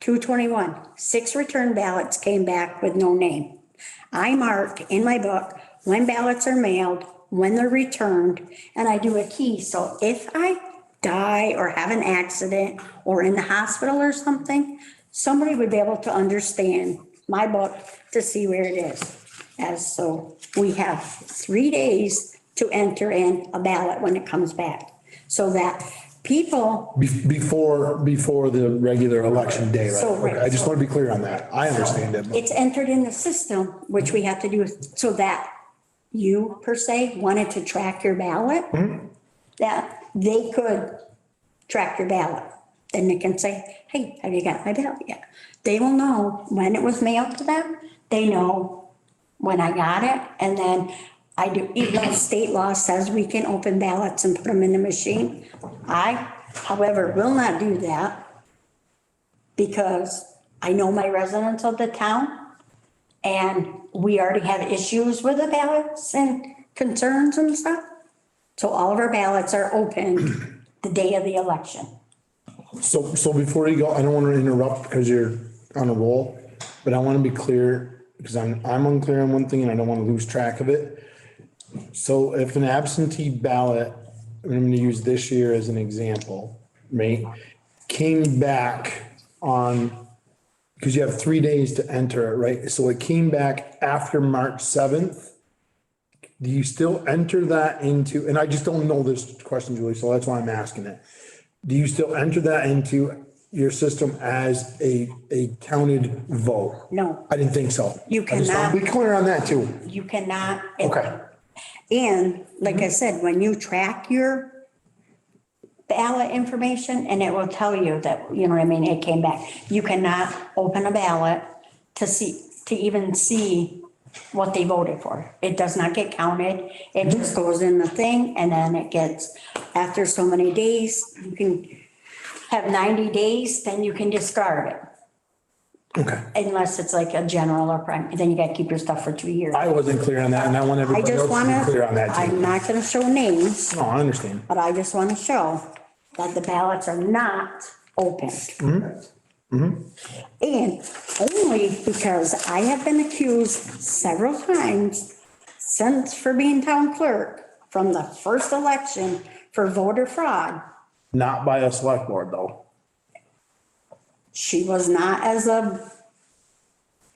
221, 6 return ballots came back with no name. I mark in my book when ballots are mailed, when they're returned, and I do a key. So if I die or have an accident or in the hospital or something, somebody would be able to understand my book to see where it is. So we have 3 days to enter in a ballot when it comes back. So that people. Before the regular election day, right? So, right, Okay, I just so- want to be clear on that. I understand it. but- It's entered in the system, which we have to do so that you per se wanted to track your ballot, that they could track your ballot. Then they can say, hey, have you got my ballot yet? They will know when it was mailed to them. They know when I got it. And then I do, even though state law says we can open ballots and put them in the machine, I, however, will not do that because I know my residents of the town and we already have issues with the ballots and concerns and stuff. So all of our ballots are open the day of the election. So before you go, I don't want to interrupt because you're on a roll, but I want to be clear because I'm unclear on one thing and I don't want to lose track of it. So if an absentee ballot, I'm going to use this year as an example, right, came back on, because you have 3 days to enter it, right? So it came back after March 7th. Do you still enter that into, and I just don't know this question, Julie, so that's why I'm asking it. Do you still enter that into your system as a counted vote? No. I didn't think so. You I just want cannot. to be clear on that too. You cannot. Okay. And like I said, when you track your ballot information and it will tell you that, you know what I mean, it came back. You cannot open a ballot to even see what they voted for. It does not get counted. It just goes in the thing and then it gets, after so many days, you can have 90 days, then you can discard it. Okay. Unless it's like a general or prime, then you gotta keep your stuff for 2 years. I wasn't clear on that and I want I everybody just else to wanna, be clear on that I'm too. not gonna show names, No, I understand. but I just wanna show that the ballots are not opened. And only because I have been accused several times since for being town clerk from the first election for voter fraud. Not by a select board though. She was not as a,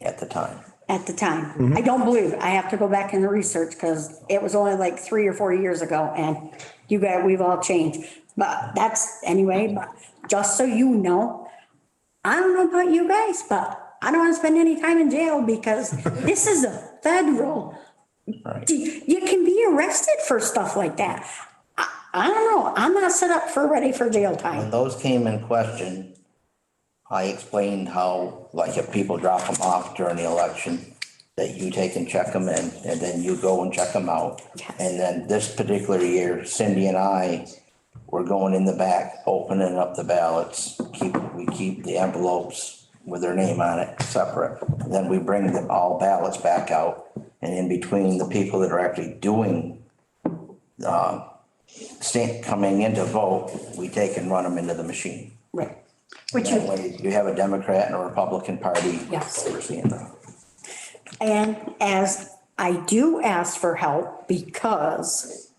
At the time. at the time. I don't believe it. I have to go back in the research because it was only like 3 or 4 years ago and you guys, we've all changed. But that's anyway, but just so you know, I don't know about you guys, but I don't want to spend any time in jail because this is a federal. Right. You can be arrested for stuff like that. I don't know. I'm not set up for ready for jail When time. those came in question, I explained how, like, if people drop them off during the election, that you take and check them in, and then you go and check them out. Yes. And then this particular year, Cindy and I were going in the back, opening up the ballots. We keep the envelopes with their name on it separate. Then we bring all ballots back out, and in between the people that are actually doing, coming in to vote, we take and run them into the machine. Right. Which That you, way you have a Democrat and a Republican Party. Yes. Overseeing them. and as I do ask for help because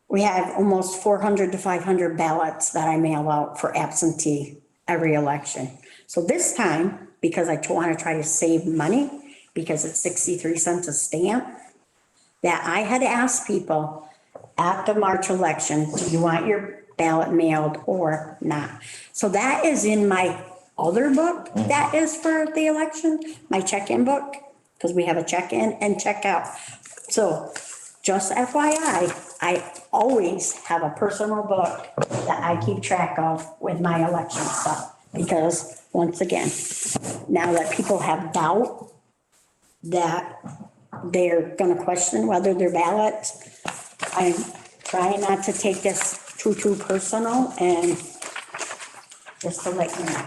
we have almost 400 to 500 ballots that I mail out for absentee every election. So this time, because I want to try to save money, because it's 63 cents a stamp, that I had to ask people at the March election, do you want your ballot mailed or not? So that is in my other book that is for the election, my check-in book, because we have a check-in and check-out. So just FYI, I always have a personal book that I keep track of with my election stuff. Because once again, now that people have doubt that they're gonna question whether their ballots, I'm trying not to take this too personal and just to let you know.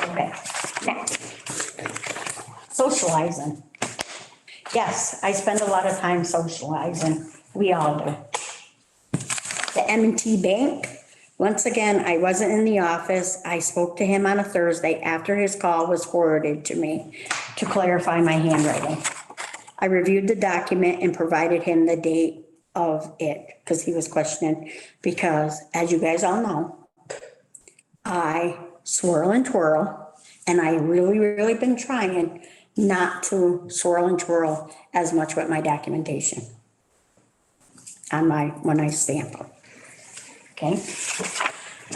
Okay, next. Socializing. Yes, I spend a lot of time socializing. We all do. The M&T Bank, once again, I wasn't in the office. I spoke to him on a Thursday after his call was forwarded to me to clarify my handwriting. I reviewed the document and provided him the date of it because he was questioning, because as you guys all know, I swirl and twirl, and I really been trying not to swirl and twirl as much with my documentation on when I stamp them. Okay?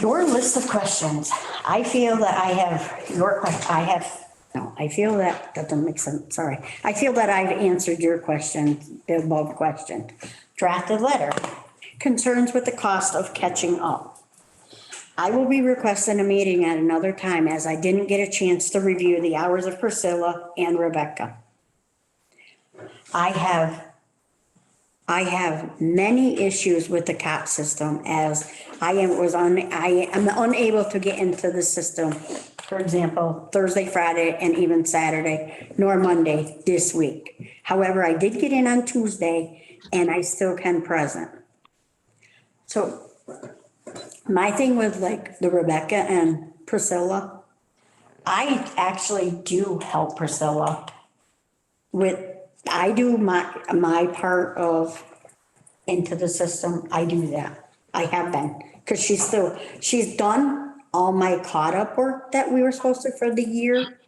Your list of questions, I feel that I have I feel that doesn't make sense, sorry. I feel that I've answered your question, the above question. Drafted letter, concerns with the cost of catching up. I will be requesting a meeting at another time as I didn't get a chance to review the hours of Priscilla and Rebecca. I have many issues with the COP system as I am unable to get into the system. For example, Thursday, Friday, and even Saturday, nor Monday this week. However, I did get in on Tuesday and I still can present. So my thing with like the Rebecca and Priscilla, I actually do help Priscilla I do my part of into the system. I do that. I have been, because she's done all my caught up work that we were supposed to for the year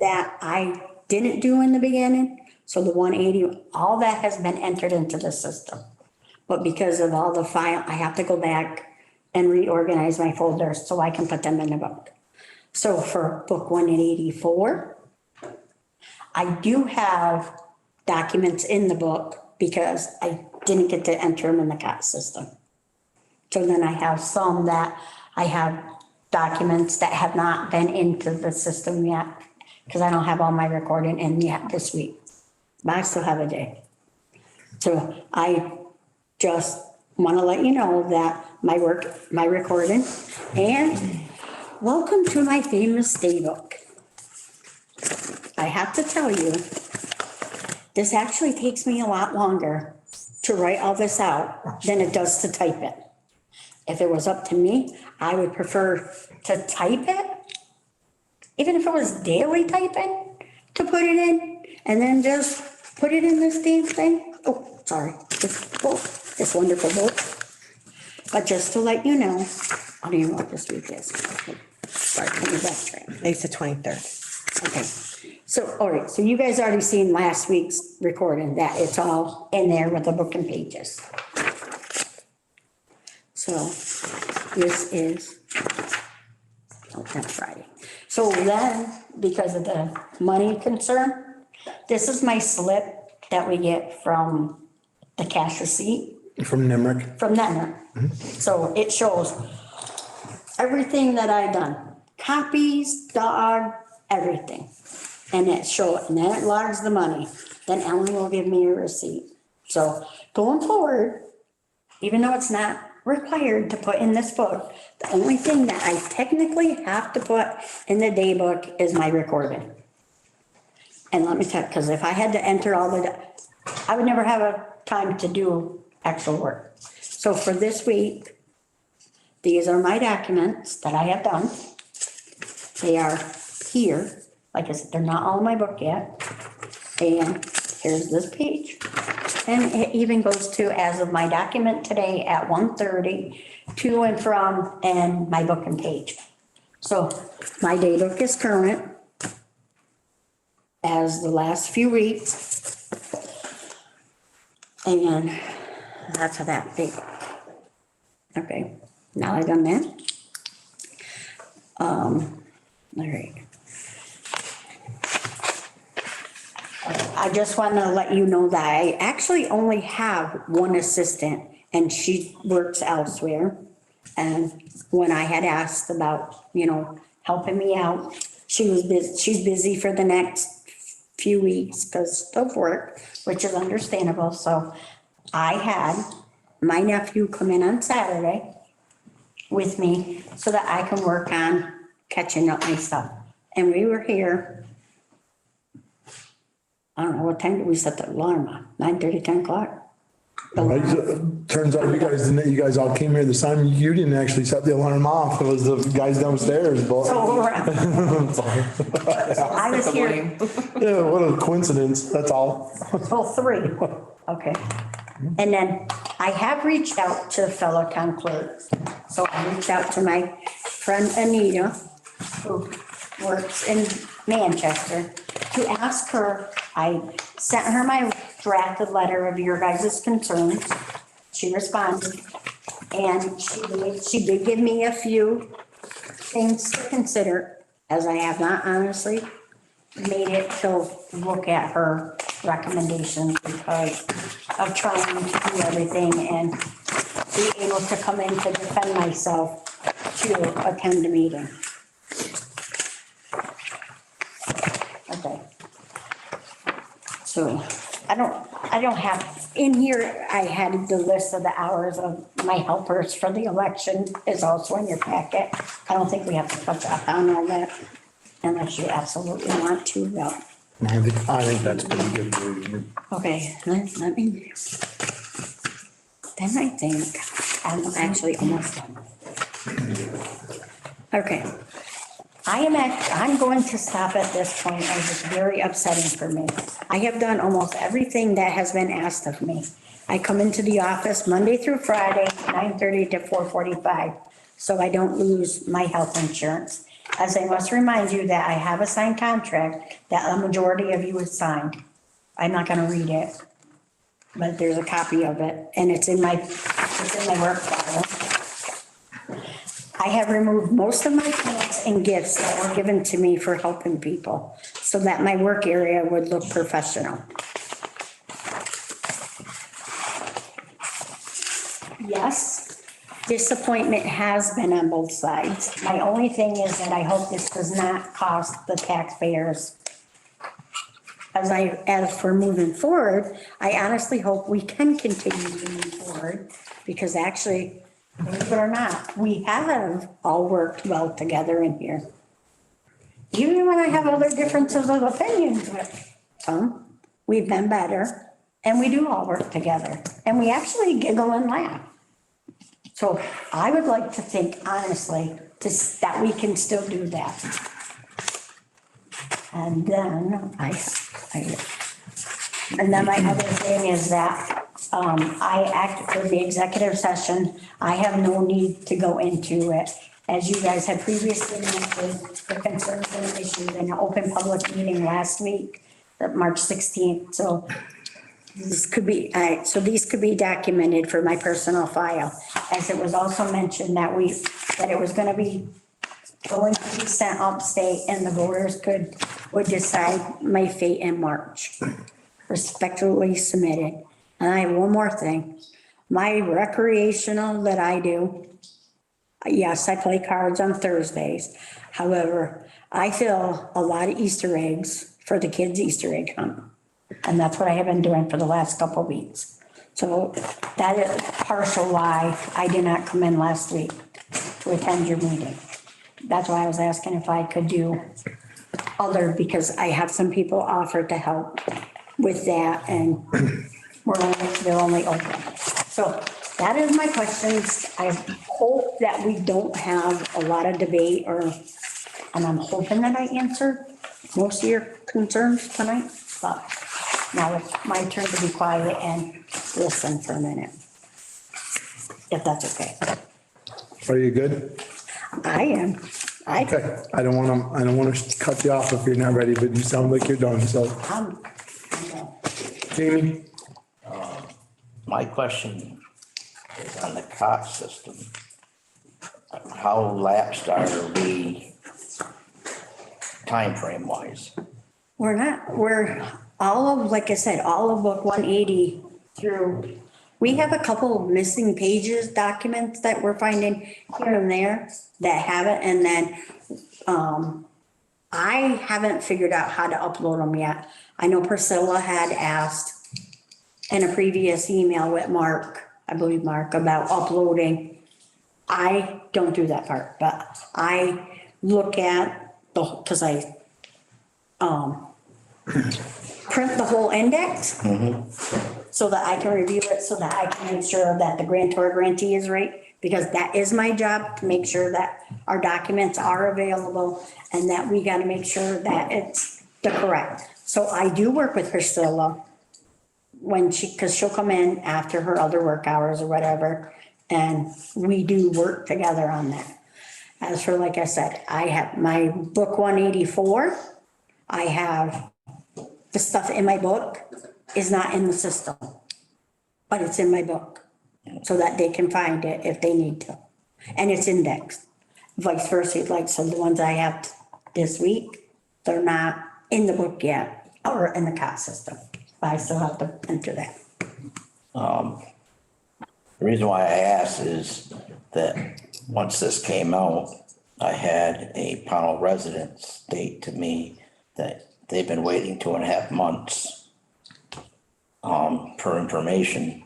that I didn't do in the beginning. So the 180, all that has been entered into the system. But because of all the file, I have to go back and reorganize my folders so I can put them in the book. So for book 184, I do have documents in the book because I didn't get to enter them in the COT system. So then I have some that I have documents that have not been into the system yet because I don't have all my recording in yet this week. But I still have a day. So I just want to let you know that my recording, and welcome to my famous day book. I have to tell you, this actually takes me a lot longer to write all this out than it does to type it. If it was up to me, I would prefer to type it, even if it was daily typing, to put it in and then just put it in this damn thing. Oh, sorry, this wonderful book. But just to let you know, I don't even know what this week is. Sorry, let me backtrack. It's the 23rd. Okay, so, all right, so you guys already seen last week's recording, that it's all in there with the book and pages. So this is, oh, that's Friday. So then, because of the money concern, this is my slip that we get from the cash receipt From Nemrick. from Netner. So it shows everything that I done, copies, dog, everything. And and then it logs the money. Then Ellen will give me a receipt. So going forward, even though it's not required to put in this book, the only thing that I technically have to put in the day book is my recording. And let me tell you, because if I had to enter I would never have a time to do actual work. So for this week, these are my documents that I have done. They are here. Like I said, they're not all in my book yet. And here's this page. And it even goes to as of my document today at 1:30, to and from, and my book and page. So my day book is current as the last few weeks. And that's how that big. Okay, now I've done that. All right. I just want to let you know that I actually only have one assistant and she works elsewhere. And when I had asked about, helping me out, she's busy for the next few weeks because of work, which is understandable. So I had my nephew come in on Saturday with me so that I can work on catching up my stuff. And we were here, I don't know, what time did we set the alarm on? 9:30, 10 o'clock? Turns out you guys all came here this time. You didn't actually set the alarm off. It was the guys downstairs, but. So I was here Yeah, what a coincidence. That's all. till 3. Okay. And then I have reached out to fellow town clerks. So I reached out to my friend Anita, who works in Manchester, to ask her. I sent her my drafted letter of your guys' concerns. She responded. And she did give me a few things to consider, as I have not honestly made it to look at her recommendations because of trying to do everything and be able to come in to defend myself to attend the meeting. Okay. So I don't have, in here, I had the list of the hours of my helpers for the election is also in your packet. I don't think we have to touch on all that unless you absolutely want to, though. I think that's pretty good. Okay, let me. Then I think I'm actually almost done. Okay. I'm going to stop at this point as it's very upsetting for me. I have done almost everything that has been asked of me. I come into the office Monday through Friday, 9:30 to 4:45, so I don't lose my health insurance. As I must remind you that I have a signed contract that a majority of you have signed. I'm not gonna read it, but there's a copy of it, and it's in my work file. I have removed most of my plants and gifts that were given to me for helping people so that my work area would look professional. Yes, disappointment has been on both sides. My only thing is that I hope this does not cost the taxpayers. As for moving forward, I honestly hope we can continue moving forward because actually, believe it or not, we have all worked well together in here. Even when I have other differences of opinions with some, we've been better and we do all work together and we actually giggle and laugh. So I would like to think honestly that we can still do that. And then my other thing is that I act for the executive session. I have no need to go into it as you guys had previously mentioned, the concerns and issues in an open public meeting last week, March 16th. So this could be, so these could be documented for my personal file. As it was also mentioned that it was gonna be going to be sent upstate and the voters would decide my fate in March. Respectfully submitted. And I have one more thing. My recreational that I do, yes, I play cards on Thursdays. However, I fill a lot of Easter eggs for the kids' Easter egg hunt. And that's what I have been doing for the last couple of weeks. So that is partial why I did not come in last week to attend your meeting. That's why I was asking if I could do other, because I have some people offered to help with that and they're only open. So that is my questions. I hope that we don't have a lot of debate and I'm hoping that I answered most of your concerns tonight, but now it's my turn to be quiet and listen for a minute. If that's okay. Are you good? I am. Okay, I don't wanna cut you off if you're not ready, but you sound like you're done, so. I'm Jamie? My question is on the cot system. How lapsed are we timeframe wise? we're all of, like I said, all of book 180 through. We have a couple of missing pages, documents that we're finding here and there that have it. And then I haven't figured out how to upload them yet. I know Priscilla had asked in a previous email with Mark, I believe Mark, about uploading. I don't do that part, but I look at because I print the whole index so that I can review it, so that I can make sure that the grantor grantee is right, because that is my job, to make sure that our documents are available and that we got to make sure that it's the correct. So I do work with Priscilla because she'll come in after her other work hours or whatever, and we do work together on that. As for, like I said, I have my book 184. I have the stuff in my book is not in the system, but it's in my book so that they can find it if they need to. And it's indexed. Vice versa, like, so the ones I have this week, they're not in the book yet or in the COT system. But I still have to enter that. The reason why I asked is that once this came out, I had a panel resident state to me that they've been waiting 2.5 months for information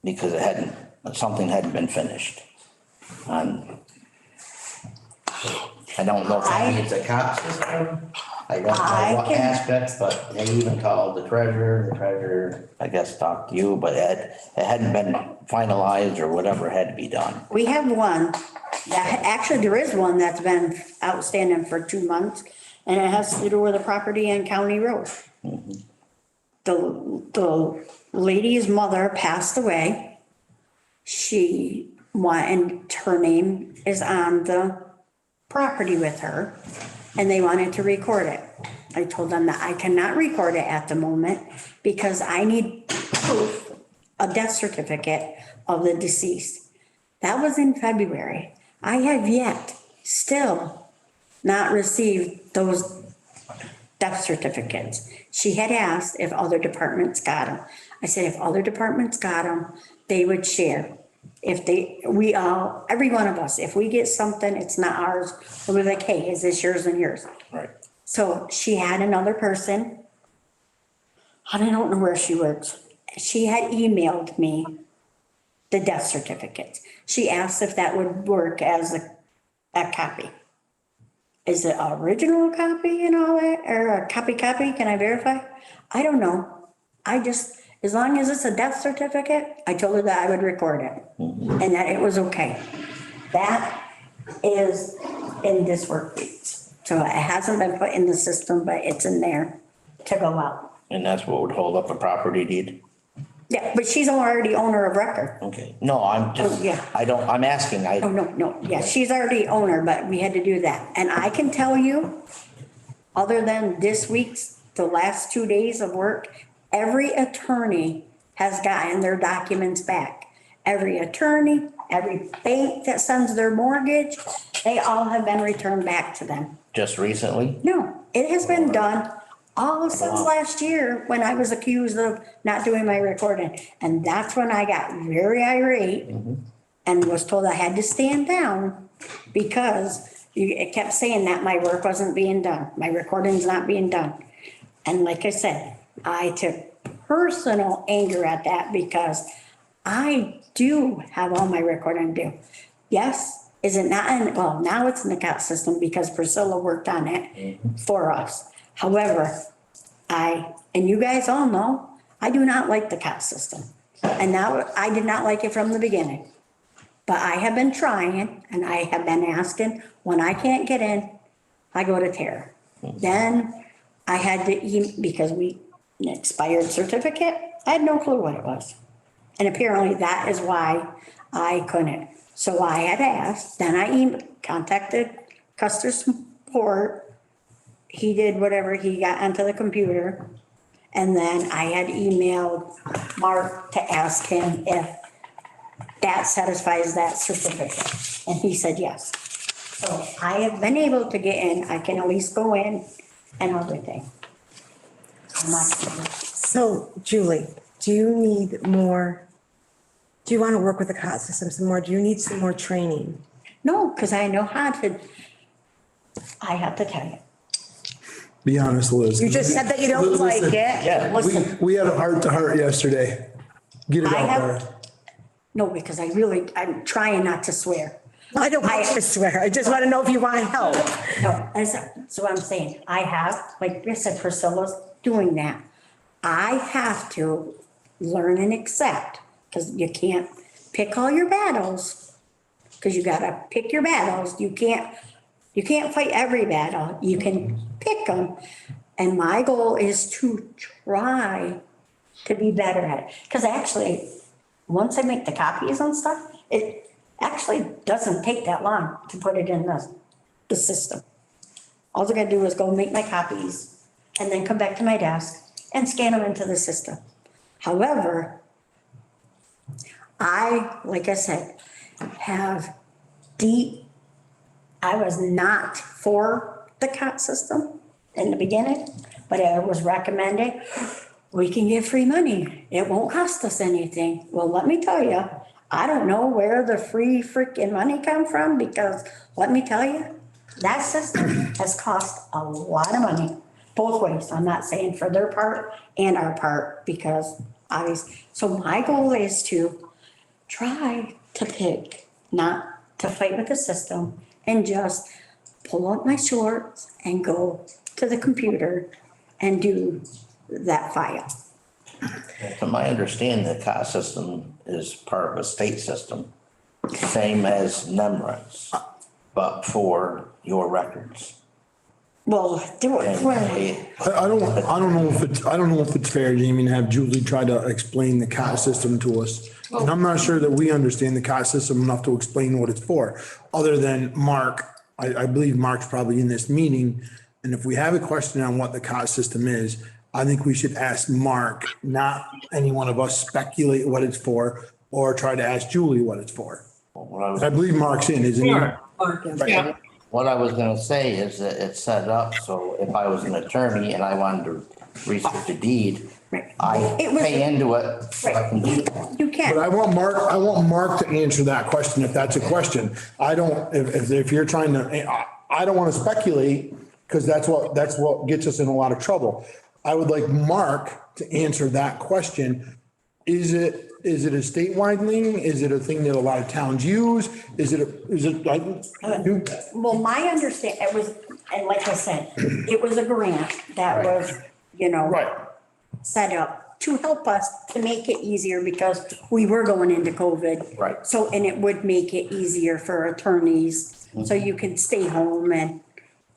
because something hadn't been finished. And I don't know if that means a cop system. I don't know what aspect, but they even called the treasurer, I guess, talked to you, but it hadn't been finalized or whatever had to be done. We have one, actually there is one that's been outstanding for 2 months, and it has to do with a property in County Road. The lady's mother passed away. And her name is on the property with her, and they wanted to record it. I told them that I cannot record it at the moment because I need proof, a death certificate of the deceased. That was in February. I have yet still not received those death certificates. She had asked if other departments got them. I said, if other departments got them, they would share. Every one of us, if we get something, it's not ours, we'll be like, hey, is this yours and yours? Right. So she had another person, I don't know where she works. She had emailed me the death certificates. She asked if that would work as a copy. Is it original copy and all that, or a copy? Can I verify? I don't know. As long as it's a death certificate, I told her that I would record it and that it was okay. That is in this work week. So it hasn't been put in the system, but it's in there to go out. And that's what would hold up a property deed? Yeah, but she's already owner of record. Okay, no, I'm just, Oh, yeah. I'm asking, Oh, no, yeah, she's already owner, but we had to do that. And I can tell you, other than this week's, the last 2 days of work, every attorney has gotten their documents back. Every attorney, every bank that sends their mortgage, they all have been returned back to them. just recently? No, it has been done all since last year when I was accused of not doing my recording. And that's when I got very irate and was told I had to stand down because it kept saying that my work wasn't being done. My recording's not being done. And like I said, I took personal anger at that because I do have all my recording due. Yes, is it not in, well, now it's in the COT system because Priscilla worked on it for us. However, and you guys all know, I do not like the COT system. And now I did not like it from the beginning. But I have been trying and I have been asking, when I can't get in, I go to Tara. Then I had to, because an expired certificate, I had no clue what it was. And apparently that is why I couldn't. So I had asked, then I contacted customer support. He did whatever, he got onto the computer. And then I had emailed Mark to ask him if that satisfies that certificate. And he said yes. So I have been able to get in, I can at least go in and everything. I'm not- So Julie, do you need more? Do you want to work with the COT system some more? Do you need some more training? No, because I know how to, I have to tell you. Be honest, Liz. You just said that you don't like it. Yeah. Listen, We had a heart to heart yesterday. Get it I out have, there. no, because I'm trying not to swear. I don't want you to swear. I just want to know if you want help. No, so I'm saying, I have, like I said, Priscilla's doing that. I have to learn and accept, because you can't pick all your battles. Because you gotta pick your battles. You can't fight every battle. You can pick them. And my goal is to try to be better at it. Because actually, once I make the copies and stuff, it actually doesn't take that long to put it in the system. All I gotta do is go make my copies and then come back to my desk and scan them into the system. However, like I said, I was not for the COT system in the beginning, but I was recommended, we can get free money. It won't cost us anything. Well, let me tell you, I don't know where the free freaking money come from because let me tell you, that system has cost a lot of money, both ways. I'm not saying for their part and our part because obviously, so my goal is to try to pick, not to fight with the system and just pull up my shorts and go to the computer and do that file. From my understanding, the COT system is part of a state system, same as NEMRIC's, but for your records. Well, do it. And Well, I don't know if it's fair, Jamie, to have Julie try to explain the COT system to us. And I'm not sure that we understand the COT system enough to explain what it's for, other than Mark. I believe Mark's probably in this meeting. And if we have a question on what the COT system is, I think we should ask Mark, not any one of us speculate what it's for or try to ask Julie what it's for. I believe Mark's in, isn't he? Yeah. What I was gonna say is that it's set up, so if I was an attorney and I wanted to research a deed, I It was- pay into it, so I can do that. you But can. I want Mark to answer that question if that's a question. I don't, if you're trying to, I don't want to speculate because that's what gets us in a lot of trouble. I would like Mark to answer that question. Is it a statewide thing? Is it a thing that a lot of towns use? Well, my understanding, it was, and like I said, it was a grant that was, Right. set up to help us to make it easier because we were going into COVID. Right. So, and it would make it easier for attorneys, so you can stay home and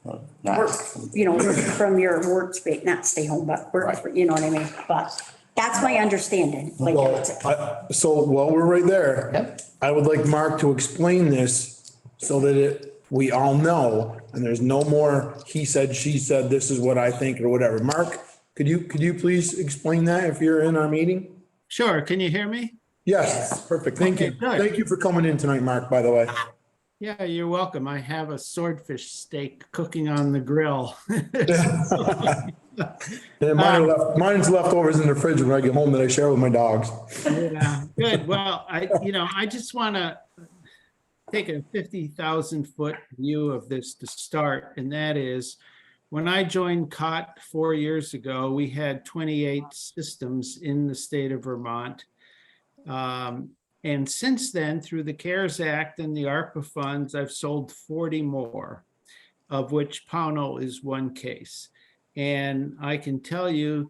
work, Not, from your workspace, not stay home, but work, Right. you know what I mean? But That's my understanding. Like, Well, so while we're right there. Yep. I would like Mark to explain this so that we all know, and there's no more he said, she said, this is what I think, or whatever. Mark, could you please explain that if you're in our meeting? Sure, can you hear me? Yes, perfect. Thank you. Okay, good. Thank you for coming in tonight, Mark, by the way. Yeah, you're welcome. I have a swordfish steak cooking on the grill. And mine's leftovers in the fridge when I get home that I share with my dogs. Yeah, good. Well, I just want to take a 50,000-foot view of this to start, and that is, when I joined COT 4 years ago, we had 28 systems in the state of Vermont. And since then, through the CARES Act and the ARPA funds, I've sold 40 more, of which Pownell is one case. And I can tell you,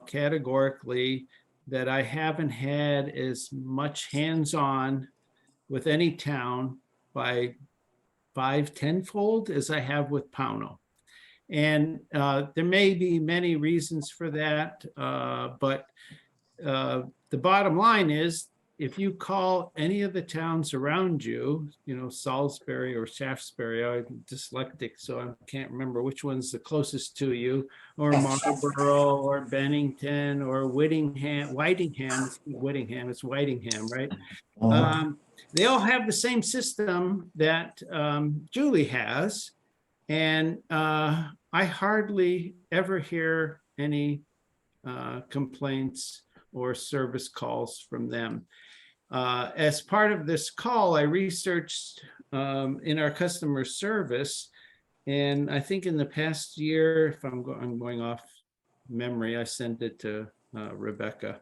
categorically that I haven't had as much hands-on with any town by 5-10-fold as I have with Pownell. And there may be many reasons for that, but the bottom line is, if you call any of the towns around you, Salisbury or Shaftesbury, I'm dyslexic, so I can't remember which one's the closest to you, or Marlborough or Bennington or Whittingham, it's Whittingham, right? They all have the same system that Julie has. And I hardly ever hear any complaints or service calls from them. As part of this call, I researched in our customer service, and I think in the past year, if I'm going off memory, I sent it to Rebecca.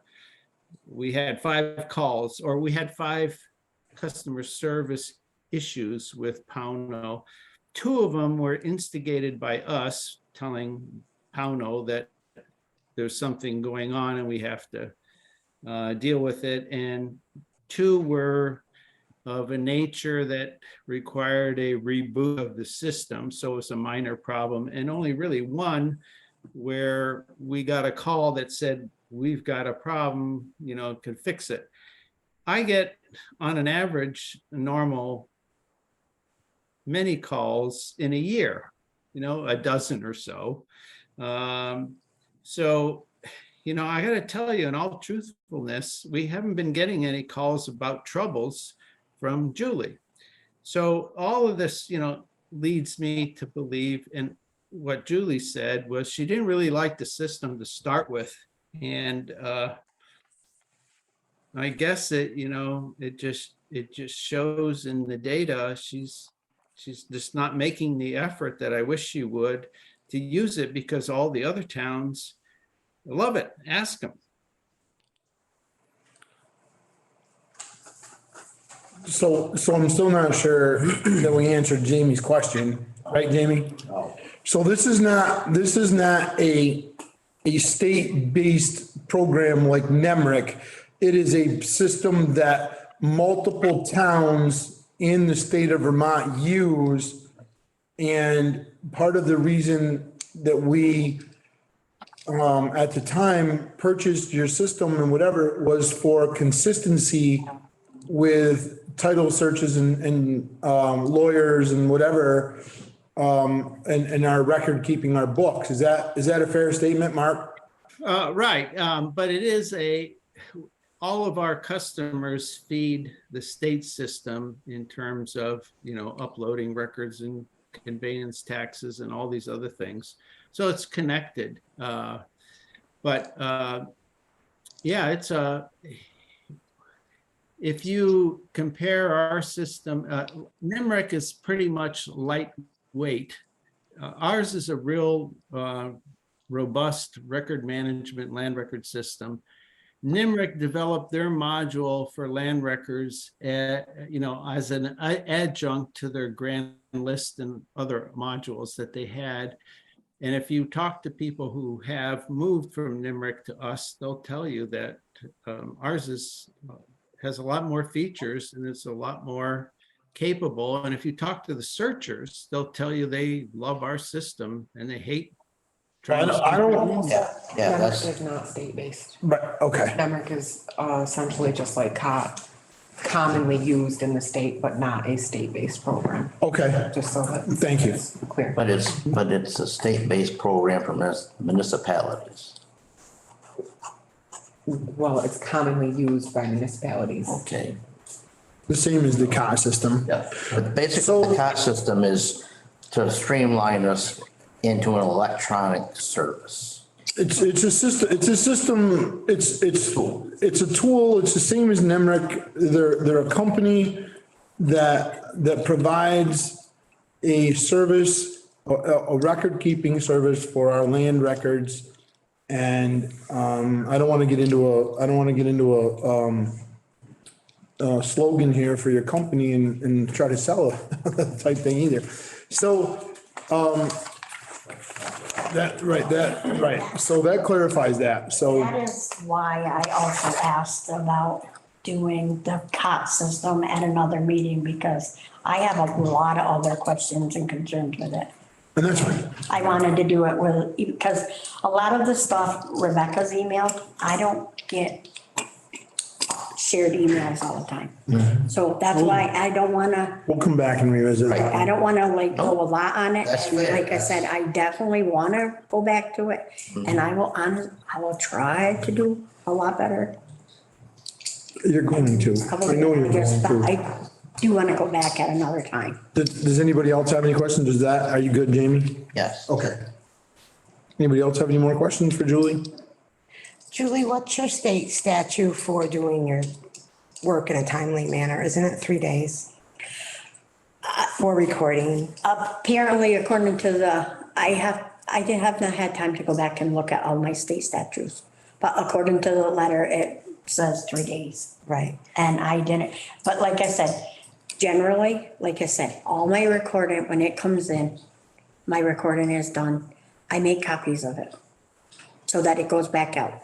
We had 5 calls, or we had 5 customer service issues with Pownell. 2 of them were instigated by us telling Pownell that there's something going on and we have to deal with it. And 2 were of a nature that required a reboot of the system. So it's a minor problem. And only really 1 where we got a call that said, we've got a problem, could fix it. I get on an average normal many calls in a year, a dozen or so. So, I got to tell you, in all truthfulness, we haven't been getting any calls about troubles from Julie. So all of this, leads me to believe, and what Julie said was she didn't really like the system to start with. And I guess it just shows in the data she's just not making the effort that I wish she would to use it, because all the other towns love it. Ask them. So I'm still not sure that we answered Jamie's question, right, Jamie? Oh. So this is not a state-based program like NEMRIC. It is a system that multiple towns in the state of Vermont use. And part of the reason that we, at the time, purchased your system and whatever was for consistency with title searches and lawyers and whatever, and our record keeping, our books. Is that a fair statement, Mark? Right, but it is all of our customers feed the state system in terms of, uploading records and conveyance taxes and all these other things. So it's connected. But yeah, it's if you compare our system, NEMRIC is pretty much lightweight. Ours is a real robust record management land record system. NEMRIC developed their module for land records, as an adjunct to their grand list and other modules that they had. And if you talk to people who have moved from NEMRIC to us, they'll tell you that ours has a lot more features and it's a lot more capable. And if you talk to the searchers, they'll tell you they love our system and they hate I don't, Yeah, Nemrick that's, is not state-based. but, okay, Nemrick is essentially just like commonly used in the state, but not a state-based program, okay, just so that. Thank you. it's clear. but it's a state-based program for municipalities. Well, it's commonly used by municipalities. Okay. the same as the COT system. Yeah, but basically So- the COT system is to streamline us into an electronic service. It's a system, it's a tool, it's the same as Nemrick. They're a company that provides a service, a record keeping service for our land records. And, I don't want to get into a slogan here for your company and try to sell it type thing either. So, right. So that clarifies that. So, That is why I also asked about doing the COT system at another meeting, because I have a lot of other questions and concerns with it. and that's fine. I wanted to do it with, because a lot of the stuff Rebecca's emailed, I don't get shared emails all the time. So that's why I don't wanna, We'll come back and revisit. Right. I don't wanna like go a lot on it. That's And fair. like I said, I definitely wanna go back to it. And I will try to do a lot better. You're going to. I know you're going But to. I do wanna go back at another time. Does anybody else have any questions? Are you good, Jamie? Yes. Okay. Anybody else have any more questions for Julie? Julie, what's your state statute for doing your work in a timely manner? Isn't it 3 days? For recording? Apparently, according to I have not had time to go back and look at all my state statutes. But according to the letter, it says 3 days. Right. And I didn't, but like I said, generally, like I said, all my recording, when it comes in, my recording is done. I make copies of it so that it goes back out.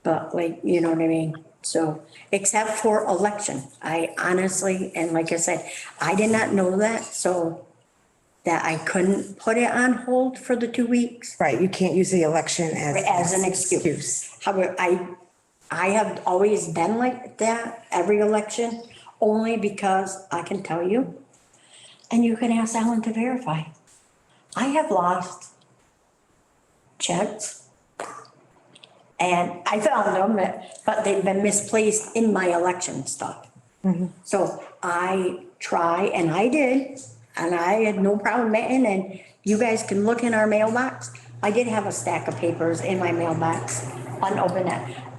But like, you know what I mean? So, except for election, I honestly, and like I said, I did not know that, so that I couldn't put it on hold for the 2 weeks Right, you can't use the election as an excuse. However, I have always been like that, every election, only because I can tell you, and you can ask Alan to verify. I have lost checks. And I found them, but they've been misplaced in my election stuff. So I try, and I did, and I had no problem getting, and you guys can look in our mailbox. I did have a stack of papers in my mailbox, unopened,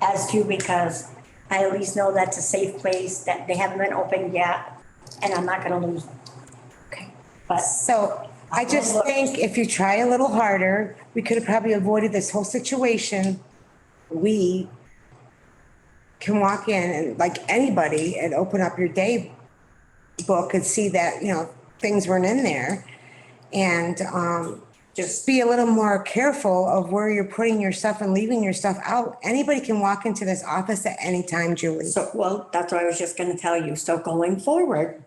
as to, because I at least know that's a safe place, that they haven't been opened yet, and I'm not gonna lose them. Okay, but So I just think if you try a little harder, we could have probably avoided this whole situation. We can walk in and like anybody and open up your day book and see that, things weren't in there. And just be a little more careful of where you're putting your stuff and leaving your stuff out. Anybody can walk into this office at any time, Julie. so, well, that's what I was just gonna tell you. So going forward,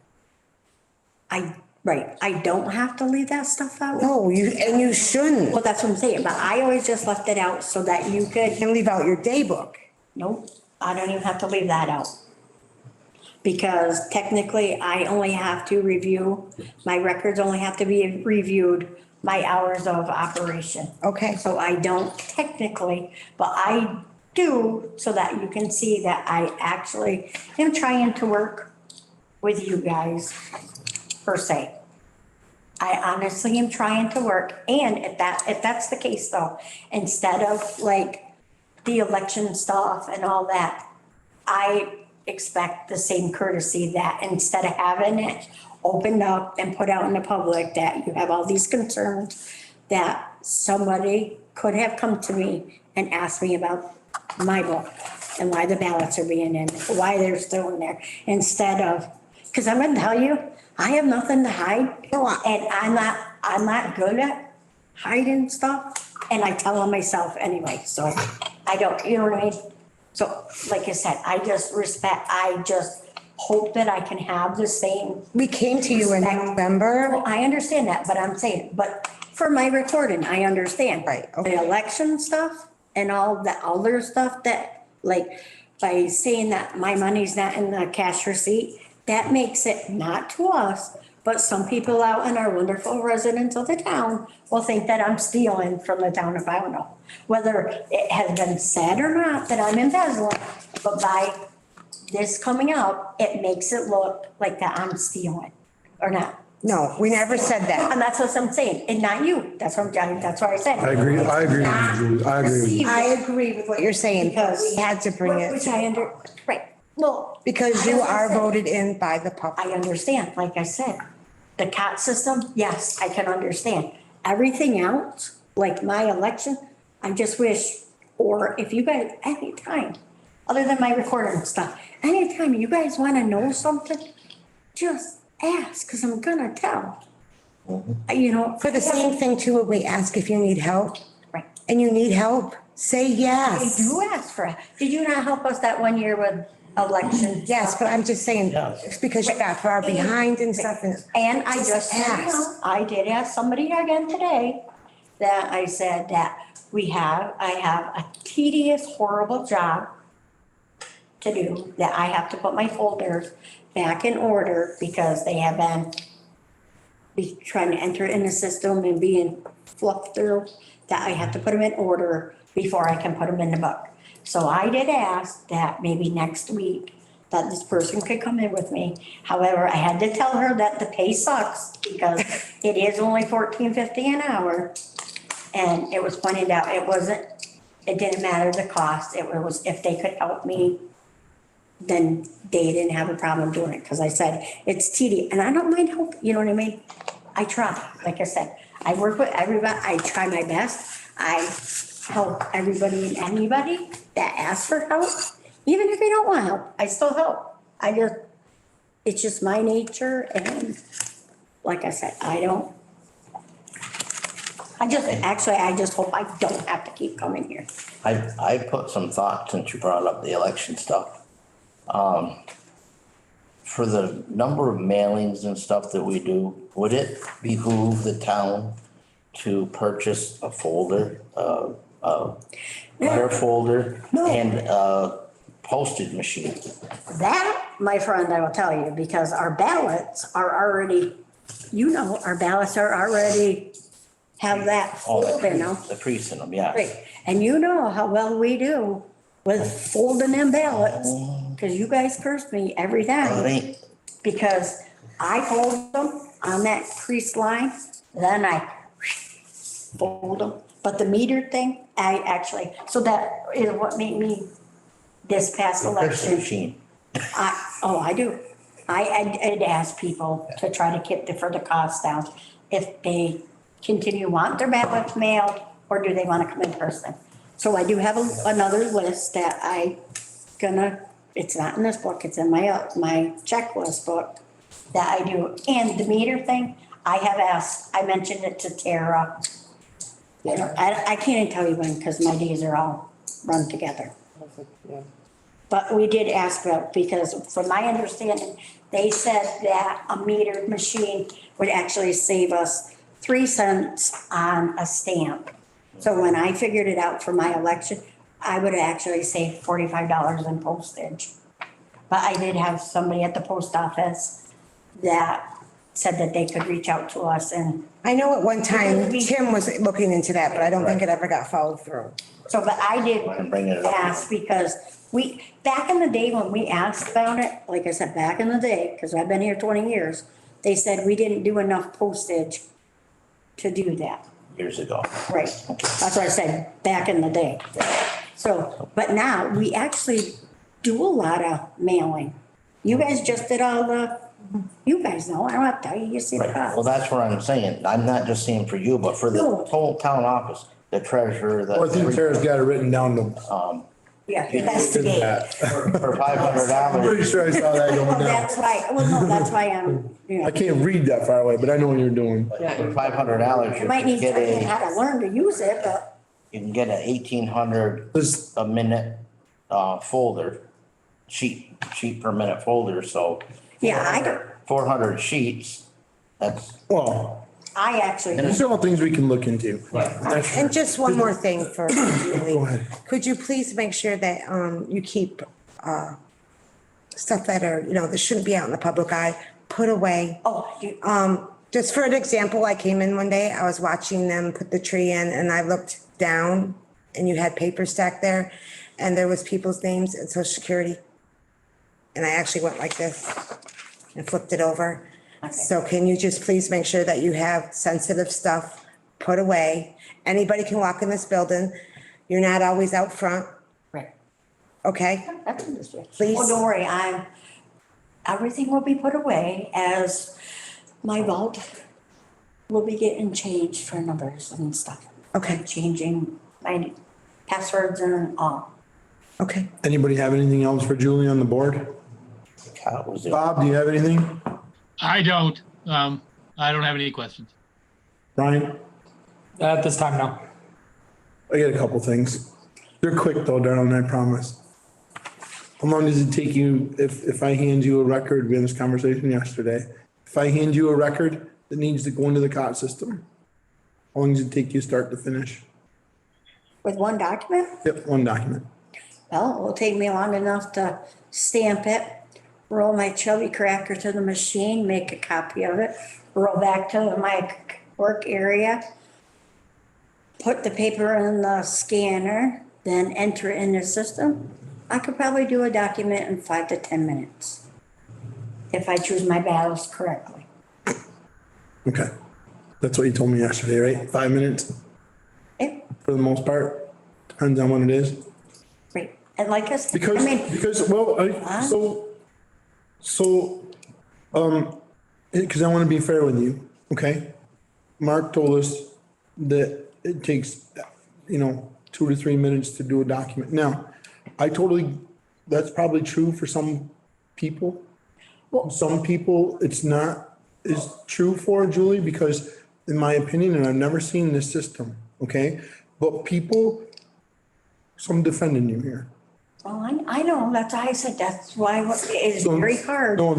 I don't have to leave that stuff out. No, you shouldn't. Well, that's what I'm saying, but I always just left it out so that you You could, can leave out your day book. nope, I don't even have to leave that out. Because technically, I only have to review, my records only have to be reviewed my hours of operation. Okay. So I don't technically, but I do so that you can see that I actually am trying to work with you guys per se. I honestly am trying to work, and if that's the case though, instead of like the election stuff and all that, I expect the same courtesy that instead of having it opened up and put out in the public, that you have all these concerns, that somebody could have come to me and asked me about my book and why the ballots are being in, why they're still in there, instead of, because I'm gonna tell you, I have nothing to hide, and I'm not good at hiding stuff, and I tell them myself anyway, so I don't, you know what I mean? So, like I said, I just hope that I can have the same. We came to you in November. Well, I understand that, but I'm saying, but for my recording, I understand. Right, okay. The election stuff and all the other stuff that, like, by saying that my money's not in the cash receipt, that makes it not to us, but some people out in our wonderful residents of the town will think that I'm stealing from the town of Pownell. Whether it has been said or not that I'm embezzling, but by this coming up, it makes it look like that I'm stealing or not. No, we never said that. And that's what I'm saying, and not you, that's what I'm telling, that's what I said. I agree with you, Julie. I agree with you. I agree with What you're saying, Because- we had to bring Which it, I right, well. because you as I are said, voted in by the public. I understand, like I said, the COT system, yes, I can understand. Everything else, like my election, I just wish, or if you guys, anytime, other than my recording and stuff, anytime you guys want to know something, just ask, because I'm gonna tell. You know. For the same thing too, when we ask if you need help Right. and you need help, say I yes. do ask for it. Did you not help us that one year with elections? Yes, but I'm just saying, Yes. it's because you got far behind and stuff. And I just asked, I did ask somebody again today that I said that I have a tedious, horrible job to do, that I have to put my folders back in order because they have been trying to enter in the system and being fluffed through, that I have to put them in order before I can put them in the book. So I did ask that maybe next week that this person could come in with me. However, I had to tell her that the pay sucks because it is only $14.50 an hour. And it was pointed out, it didn't matter the cost. It was, if they could help me, then they didn't have a problem doing it. Because I said, it's tedious, and I don't mind help, you know what I mean? I try, like I said, I work with everybody, I try my best. I help everybody and anybody that asks for help. Even if they don't want help, I still help. It's just my nature, and like I said, I just hope I don't have to keep coming here. I put some thought since you brought up the election stuff. For the number of mailings and stuff that we do, would it behoove the town to purchase a folder, letter folder No. and a postage machine? That, my friend, I will tell you, because our ballots are already, our ballots are already have that Oh, fold in them. the crease in them, yeah. Right, and you know how well we do with folding them ballots, because you guys curse me every Well, it time, ain't, because I fold them on that crease line, then I fold them. But the meter thing, so that is what made me this past the postage election. machine. I do. I'd ask people to try to keep for the cost down, if they continue want their ballots mailed, or do they want to come in person. So I do have another list that it's not in this book, it's in my checklist book that I do. And the meter thing, I mentioned it to Tara. I can't even tell you when, because my days are all run together. But we did ask about, because from my understanding, they said that a metered machine would actually save us 3 cents on a stamp. So when I figured it out for my election, I would actually save $45 in postage. But I did have somebody at the post office that said that they could reach out to us, and I know at one time Tim was looking into that, but I don't think it ever got followed through. so, but I did I'm bringing it up. ask, because back in the day when we asked about it, like I said, back in the day, because I've been here 20 years, they said we didn't do enough postage to do that. Years ago. Right, that's what I said, back in the day. So, but now we actually do a lot of mailing. You guys just did you guys know, I don't have to tell you, you see the Right, well, cost. that's what I'm saying. I'm not just saying for you, but for the No. whole town office, the treasurer, Well, I think the, Tara's got it written down to. Yeah, investigate. for I'm $500. pretty sure I saw that Well, going down. that's why, no, that's why I can't read that far away, but I know what you're doing. For $500, you you might can need get training how to learn to use it, but you can get an 1,800 This, a minute, folder, sheet per minute folder, so. yeah, I do. 400 sheets, that's, well, I actually, These are all things we can look into. That's- And just one more thing for Julie. Go ahead. Could you please make sure that, you keep, stuff that are, that shouldn't be out in the public eye, put away. Just for an example, I came in one day, I was watching them put the tree in and I looked down and you had paper stacked there and there was people's names and social security. And I actually went like this and flipped it over. So can you just please make sure that you have sensitive stuff put away? Anybody can walk in this building. You're not always out front, right, okay? that's understood. Please. Well, don't worry, everything will be put away as my vault will be getting changed for numbers and stuff. Okay. Changing my passwords and all. Okay. Anybody have anything else for Julie on the board? That was it. Bob, do you have anything? I don't have any questions. Brian? At this time, no. I got a couple things. They're quick though, Darrell, I promise. How long does it take you, if I hand you a record, we had this conversation yesterday. If I hand you a record that needs to go into the COT system, how long does it take you start to finish? With one document? Yep, one document. Well, it will take me long enough to stamp it, roll my chili cracker to the machine, make a copy of it, roll back to my work area, put the paper in the scanner, then enter it in the system. I could probably do a document in 5 to 10 minutes if I choose my battles correctly. Okay. That's what you told me yesterday, right? 5 minutes Yeah, for the most part. Depends on what it is. great. And like I said, Because, I mean, because I want to be fair with you, okay? Mark told us that it takes, 2 to 3 minutes to do a document. Now, that's probably true for some people. Some people, it's not as true for, Julie, because in my opinion, and I've never seen this system, okay? But so I'm defending you here. well, I know, that's why I said, that's why it's very hard. No,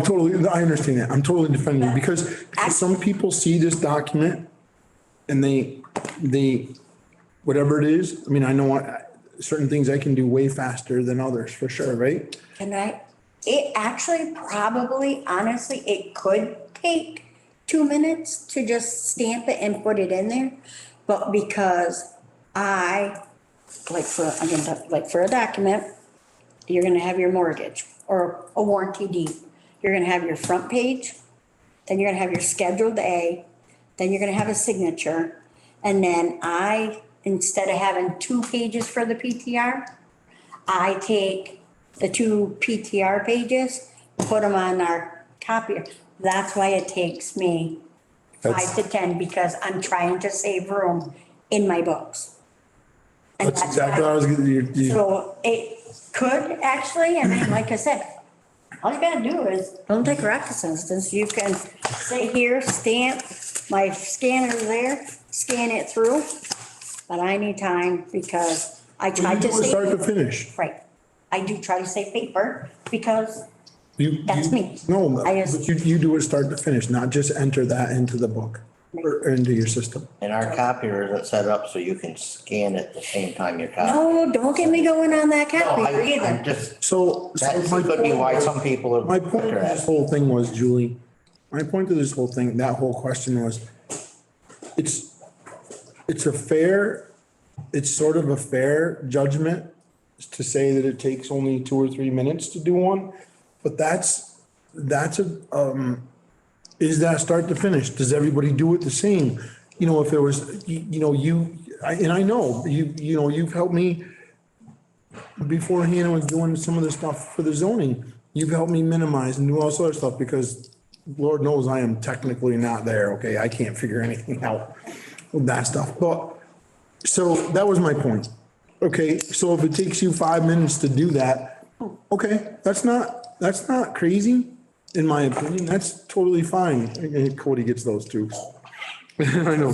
I understand that. I'm totally defending you because some people see this document and they, whatever it is, I mean, I know certain things I can do way faster than others for sure, right? It actually probably, honestly, it could take 2 minutes to just stamp it and put it in there. But because like for a document, you're gonna have your mortgage or a warranty deed. You're gonna have your front page, then you're gonna have your Scheduled A, then you're gonna have a signature. And then instead of having 2 pages for the PTR, I take the 2 PTR pages, put them on our copier. That's why it takes me 5 to 10 because I'm trying to save room in my books. And That's exactly what I was gonna, So it could actually, and then, like I said, all you gotta do is, don't take rocket science. You can say here, stamp, my scanner's there, scan it through. But I need time because I tried to save. start to finish. Right. I do try to save paper because that's me. No, I just- but you do it start to finish, not just enter that into the book or into your system. And our copier isn't set up so you can scan it at the same time you're copying. No, don't get me going on that No, copier I'm either. just, So that my could be why point some people are My point quicker to at this it. whole thing was, Julie, my point to this whole thing, that whole question was, it's sort of a fair judgment to say that it takes only 2 or 3 minutes to do one, but is that start to finish? Does everybody do it the same? If there was, I know, you've helped me before Hannah was doing some of the stuff for the zoning. You've helped me minimize and do all sorts of stuff because Lord knows I am technically not there, okay? I can't figure anything out with that stuff. But, so that was my point. Okay, so if it takes you 5 minutes to do that, okay, that's not crazy, in my opinion. That's totally fine. And Cody gets those too. I know.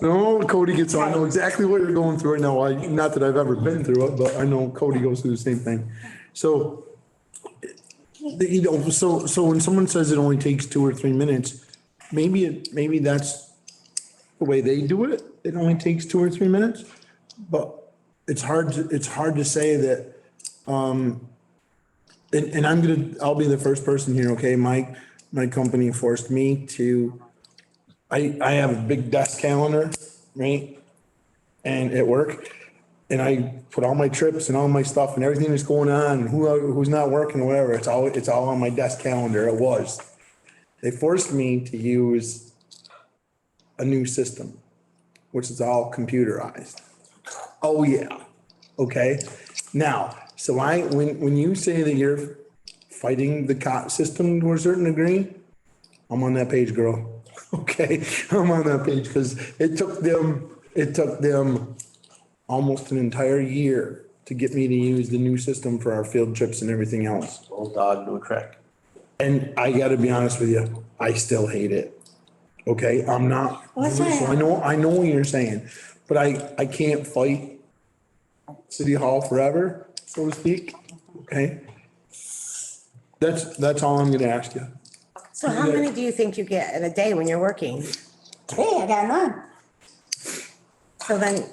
No, Cody gets, I know exactly what you're going through right now. Not that I've ever been through it, but I know Cody goes through the same thing. So, so when someone says it only takes 2 or 3 minutes, maybe that's the way they do it, it only takes 2 or 3 minutes. But it's hard to say that, and I'll be the first person here, okay? My company forced me to, I have a big desk calendar, right? And at work, and I put all my trips and all my stuff and everything that's going on, and who's not working or whatever, it's all on my desk calendar. It was. They forced me to use a new system, which is all computerized. Oh, yeah. Okay. Now, so when you say that you're fighting the COT system to a certain degree, I'm on that page, girl. Okay, I'm on that page because it took them almost an entire year to get me to use the new system for our field trips and everything else. Old dog to a trick. And I gotta be honest with you, I still hate it. Okay, I'm not. What's So that? I know what you're saying, but I can't fight City Hall forever, so to speak. Okay? That's all I'm gonna ask you. So how many do you think you get in a day when you're working? Hey, I got none. So then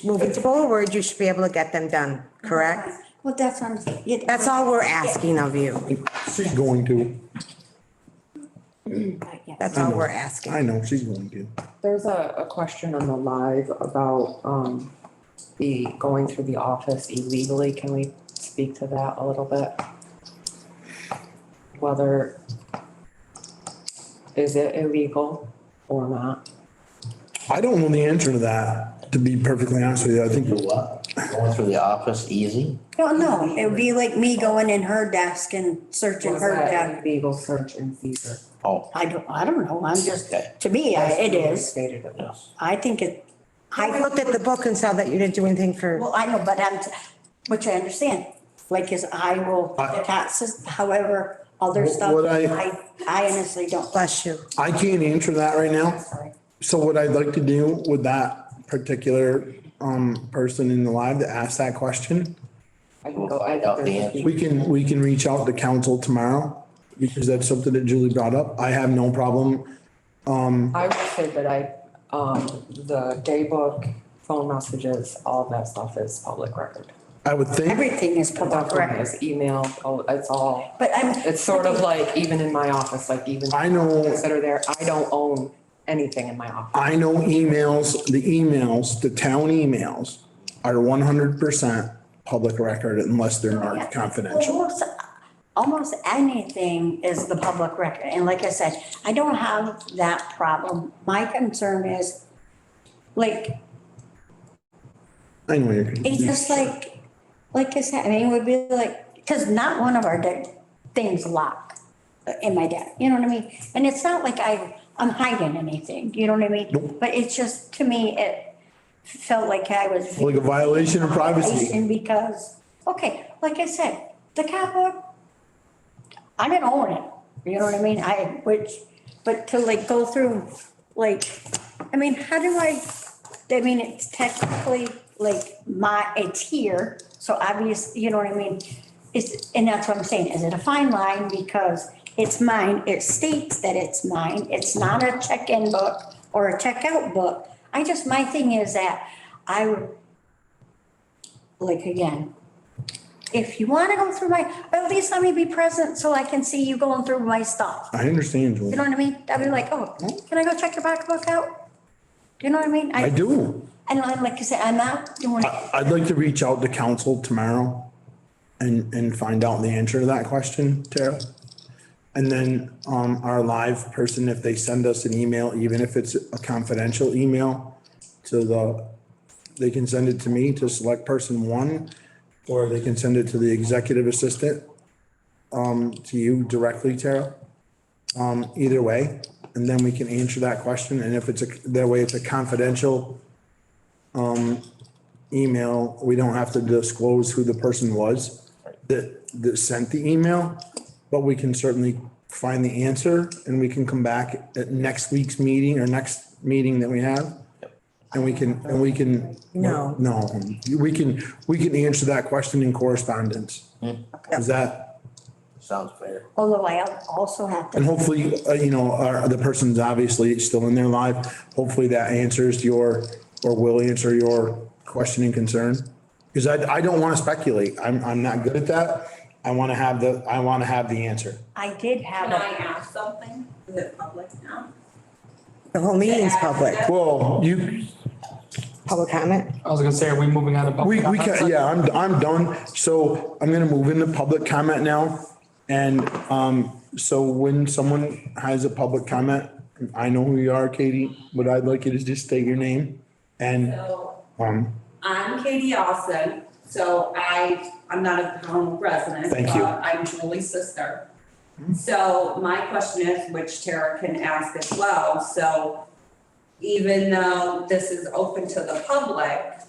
moving forward, you should be able to get them done, correct? Well, that's what I'm saying. Yeah, That's all we're asking of you. She's going to. yeah. That's all we're I asking. know, she's going to. There's a question on the live about, the going through the office illegally. Can we speak to that a little bit? Whether, is it illegal or not? I don't know the answer to that, to be perfectly honest with you. I think. Do what? Going through the office easy? No, it would be like me going in her desk and searching Was her that desk. illegal search and seizure? Oh, I don't know, I'm just, Okay. to me, it is. Stated it was. yes. I think it, I looked at the book and saw that you didn't do anything for, well, I know, but which I understand, like, is I will, the taxes, however, other stuff, What I honestly don't. bless you. I can't answer that right now. Sorry. So what I'd like to do with that particular person in the live that asked that question, I can go, Find out the answer. we can reach out to council tomorrow because that's something that Julie brought up. I have no problem. I would say that the daybook, phone messages, all of that stuff is public record. I would think, Everything is public Document record, is email, it's all, but it's sort of like even in my office, like even I know, that are there, I don't own anything in my office. the town emails are 100% public record unless they're marked confidential. Almost anything is the public record, and like I said, I don't have that problem. My concern is, like, I know you're. it's just like I said, I mean, it would be like, because not one of our things lock in my desk, you know what I mean? And it's not like I'm hiding anything, you know what I mean? Nope. But it's just, to me, it felt like I was. Like a violation of privacy. And because, okay, like I said, the cat book, I didn't own it, you know what I mean? But to like go through, like, I mean, how do I mean, it's technically like it's here, so obvious, you know what I mean? And that's what I'm saying, is it a fine line because it's mine, it states that it's mine, it's not a check-in book or a checkout book. My thing is that like, again, if you want to go through at least let me be present so I can see you going through my stuff. I understand, Julie. You know what I mean? I'd be like, oh, can I go check your pocketbook out? Do you know what I mean? I do. And like I said, I'm not doing it. I'd like to reach out to council tomorrow and find out the answer to that question, Tara. And then, our live person, if they send us an email, even if it's a confidential email they can send it to me, to select person 1, or they can send it to the executive assistant, to you directly, Tara. Either way, and then we can answer that question. And if it's that way, it's a confidential email, we don't have to disclose who the person was that sent the email, but we can certainly find the answer and we can come back at next week's meeting or next meeting that we have. And we can. No. We can answer that question in correspondence. Is that, sounds fair. Although I also have And to, hopefully, the person's obviously still in their life. Hopefully that answers or will answer your question and concern. Because I don't want to speculate. I'm not good at that. I want to have the answer. I did have Can I a, ask something? Is it public now? The whole meeting's public. Well, Public comment? I was gonna say, are we moving on to public we comments? can, yeah, I'm done. So I'm gonna move into public comment now. And, so when someone has a public comment, I know who you are, Katie. What I'd like you to just state your name and, So um, I'm Katie Austin, so I'm not a Pownell resident. Thank you. But I'm Julie's sister. So my question is, which Tara can ask as well, so even though this is open to the public,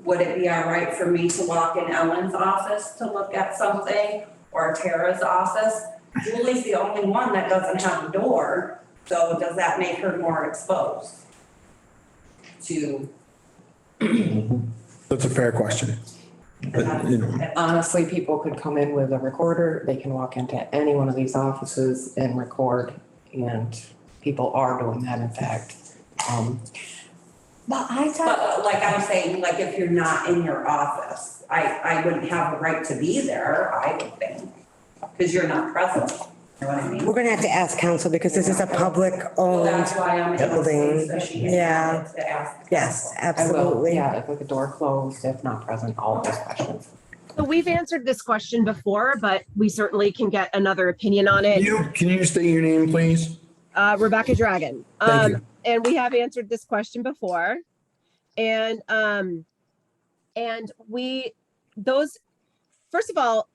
would it be all right for me to walk in Ellen's office to look at something or Tara's office? Julie's the only one that doesn't have a door, so does that make her more exposed to? that's a fair question. But, Honestly, people could come in with a recorder, they can walk into any one of these offices and record, and people are doing that in fact. but I thought, But like I'm saying, like if you're not in your office, I wouldn't have a right to be there, I would think, because you're not present, you know what I mean? We're gonna have to ask council because this is a public Well, owned that's why I'm in the building. space that she Yeah. has to ask. Yes, I will, absolutely. yeah, if with the door closed, if not present, all those questions. So we've answered this question before, but we certainly can get another opinion on it. Can you state your name, please? Rebecca Dragon. Thank you. And we have answered this question before. And first of all,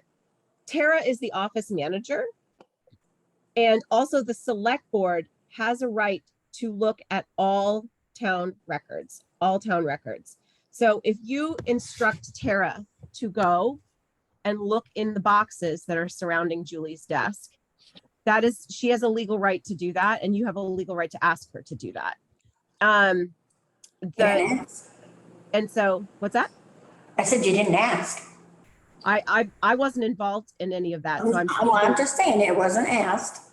Tara is the office manager. And also the select board has a right to look at all town records. So if you instruct Tara to go and look in the boxes that are surrounding Julie's desk, she has a legal right to do that, and you have a legal right to ask her to do that. And so, what's that? I said you didn't ask. I wasn't involved in any of that, so I'm just saying it wasn't asked.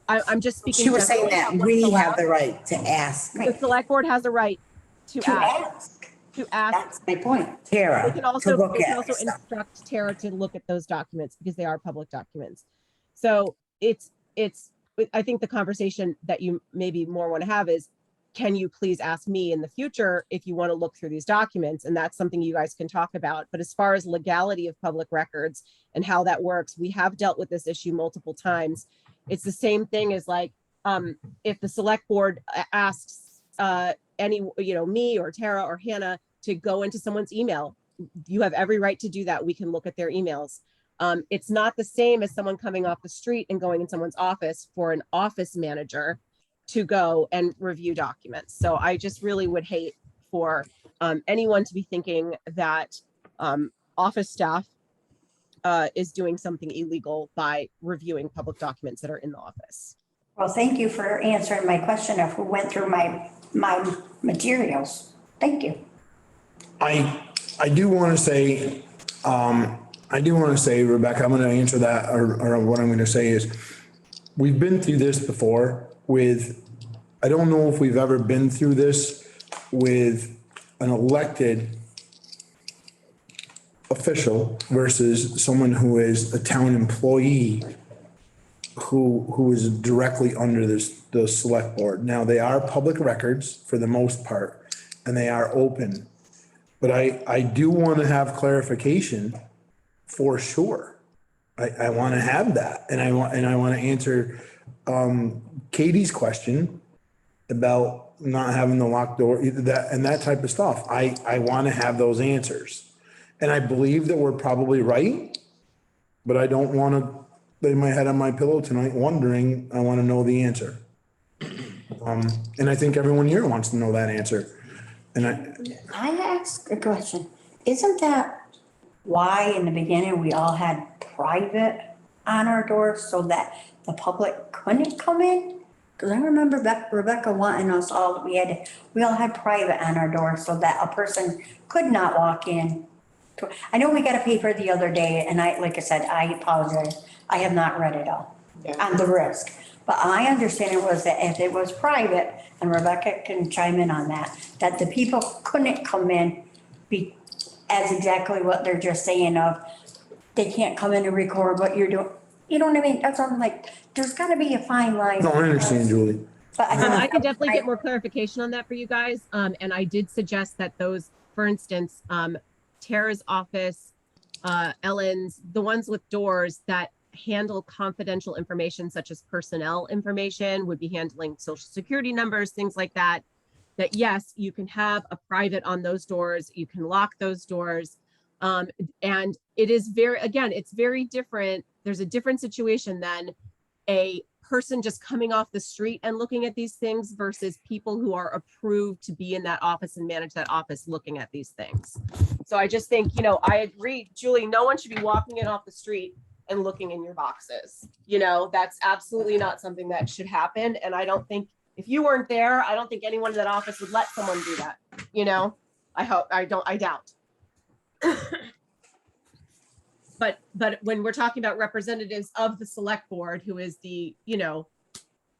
I'm just speaking. She was saying generally that about what's we have allowed. the right to ask The select board has a right to ask. That's my point. Tara They can to also look at stuff. instruct Tara to look at those documents because they are public documents. So I think the conversation that you maybe more want to have is, can you please ask me in the future if you want to look through these documents? And that's something you guys can talk about. But as far as legality of public records and how that works, we have dealt with this issue multiple times. It's the same thing as like, if the select board asks me or Tara or Hannah to go into someone's email, you have every right to do that. We can look at their emails. It's not the same as someone coming off the street and going in someone's office for an office manager to go and review documents. So I just really would hate for anyone to be thinking that office staff is doing something illegal by reviewing public documents that are in the office. Well, thank you for answering my question of who went through my materials. Thank you. I do want to say, Rebecca, I'm going to answer that, or what I'm going to say is, we've been through this before I don't know if we've ever been through this with an elected official versus someone who is a town employee who is directly under the select board. Now, they are public records for the most part, and they are open. But I do want to have clarification for sure. I want to have that, and I want to answer Katie's question about not having the locked door, that type of stuff. I want to have those answers, and I believe that we're probably right, but I don't want to lay my head on my pillow tonight wondering. I want to know the answer, and I think everyone here wants to know that answer. And I ask a question. Isn't that why in the beginning we all had private on our doors so that the public couldn't come in? Because I remember Rebecca wanting us all, we all had private on our door so that a person could not walk in. I know we got a paper the other day and like I said, I apologize. I have not read it all on the risk. But my understanding was that if it was private, and Rebecca can chime in on that, that the people couldn't come in as exactly what they're just saying of, they can't come in and record what you're doing. You know what I mean? That's what I'm like, there's gotta be a fine line. No, I understand, Julie. But I can definitely get more clarification on that for you guys. And I did suggest that those, for instance, Tara's office, Ellen's, the ones with doors that handle confidential information such as personnel information, would be handling social security numbers, things like that. That yes, you can have a private on those doors, you can lock those doors. And it is again, it's very different. There's a different situation than a person just coming off the street and looking at these things versus people who are approved to be in that office and manage that office looking at these things. So I just think, I agree, Julie, no one should be walking in off the street and looking in your boxes. That's absolutely not something that should happen. And I don't think, if you weren't there, I don't think anyone in that office would let someone do that. I doubt. But when we're talking about representatives of the select board, who is the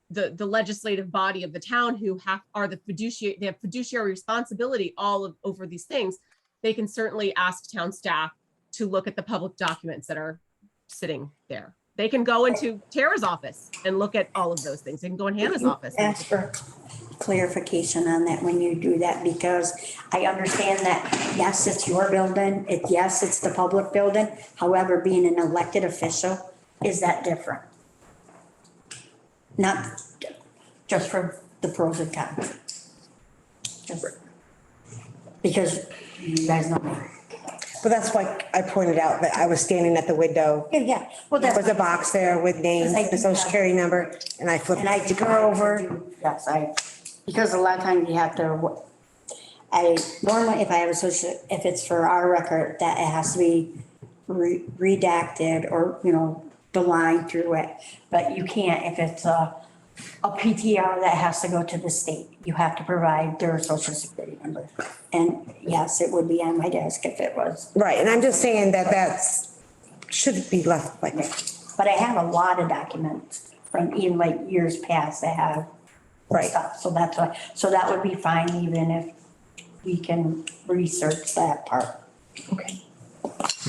legislative body of the town, who are the fiduciary, they have fiduciary responsibility over these things, they can certainly ask town staff to look at the public documents that are sitting there. They can go into Tara's office and look at all of those things. They can go in Hannah's office. Ask for clarification on that when you do that, because I understand that, yes, it's your building. Yes, it's the public building. However, being an elected official, is that different? Not just for the pros and cons. Just because you guys know me. But that's why I pointed out that I was standing at the window. Yeah. Well, There was a box there with names, the social security number, and I flipped. And I go over, yes, because a lot of times you have to, normally if I have if it's for our record, that it has to be redacted or, the line through it. But you can't, if it's a PTR that has to go to the state, you have to provide their social security number. And yes, it would be on my desk if it was. Right, and I'm just saying that should be left like that. But I have a lot of documents from even like years past that have stuff. So that's why, so that would be fine even if we can research that part. Okay.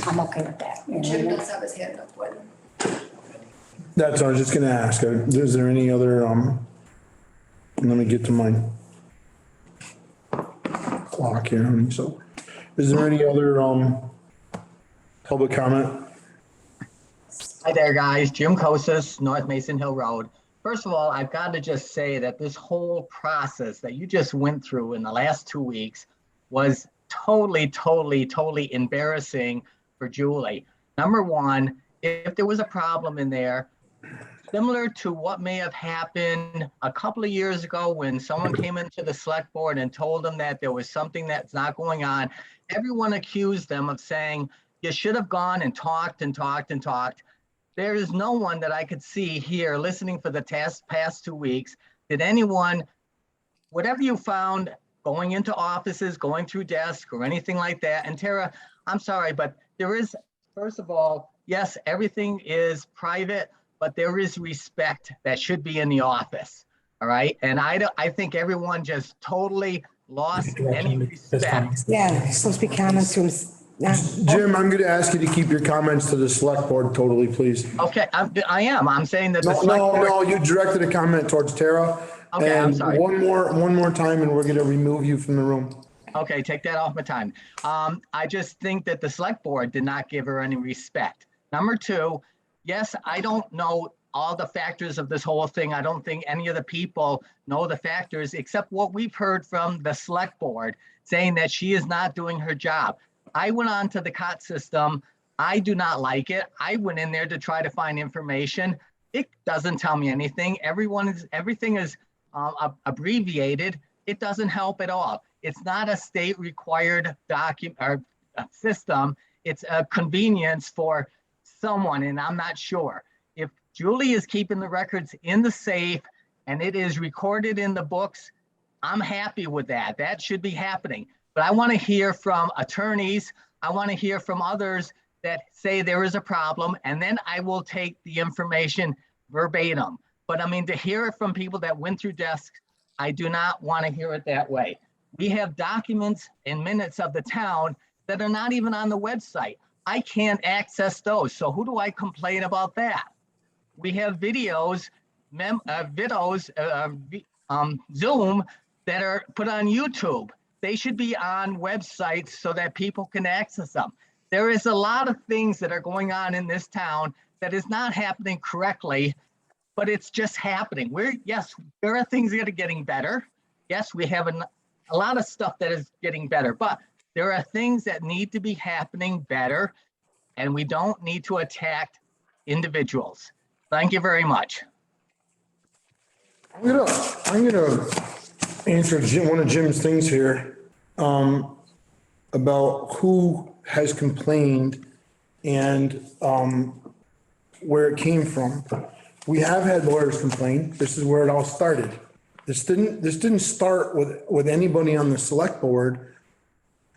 I'm okay with that. Jim does have his hand up when. That's what I was just gonna ask. Is there any other, let me get to my clock here, honey. So is there any other, public comment? Hi there, guys. Jim Kosis, North Mason Hill Road. First of all, I've got to just say that this whole process that you just went through in the last 2 weeks was totally embarrassing for Julie. Number one, if there was a problem in there, similar to what may have happened a couple of years ago when someone came into the select board and told them that there was something that's not going on, everyone accused them of saying, you should have gone and talked. There is no one that I could see here listening for the past 2 weeks. Did anyone, whatever you found, going into offices, going through desks or anything like that? And Tara, I'm sorry, but there is, first of all, yes, everything is private, but there is respect that should be in the office. All right. And I think everyone just totally lost any respect. Yeah, it's supposed to be comments to him. Jim, I'm gonna ask you to keep your comments to the select board totally, please. Okay, I am. I'm saying that the No, select board. no, you directed a comment towards Tara. Okay, I'm And sorry. one more time and we're gonna remove you from the room. Okay, take that off my time. I just think that the select board did not give her any respect. Number two, yes, I don't know all the factors of this whole thing. I don't think any of the people know the factors except what we've heard from the select board saying that she is not doing her job. I went on to the COT system. I do not like it. I went in there to try to find information. It doesn't tell me anything. Everything is abbreviated. It doesn't help at all. It's not a state required document or system. It's a convenience for someone, and I'm not sure. If Julie is keeping the records in the safe and it is recorded in the books, I'm happy with that. That should be happening. But I want to hear from attorneys. I want to hear from others that say there is a problem, and then I will take the information verbatim. But I mean, to hear it from people that went through desks, I do not want to hear it that way. We have documents and minutes of the town that are not even on the website. I can't access those. So who do I complain about that? We have videos, Zoom that are put on YouTube. They should be on websites so that people can access them. There is a lot of things that are going on in this town that is not happening correctly, but it's just happening. Yes, there are things that are getting better. Yes, we have a lot of stuff that is getting better, but there are things that need to be happening better, and we don't need to attack individuals. Thank you very much. I'm gonna answer one of Jim's things here, about who has complained and, where it came from. We have had lawyers complain. This is where it all started. This didn't start with anybody on the select board,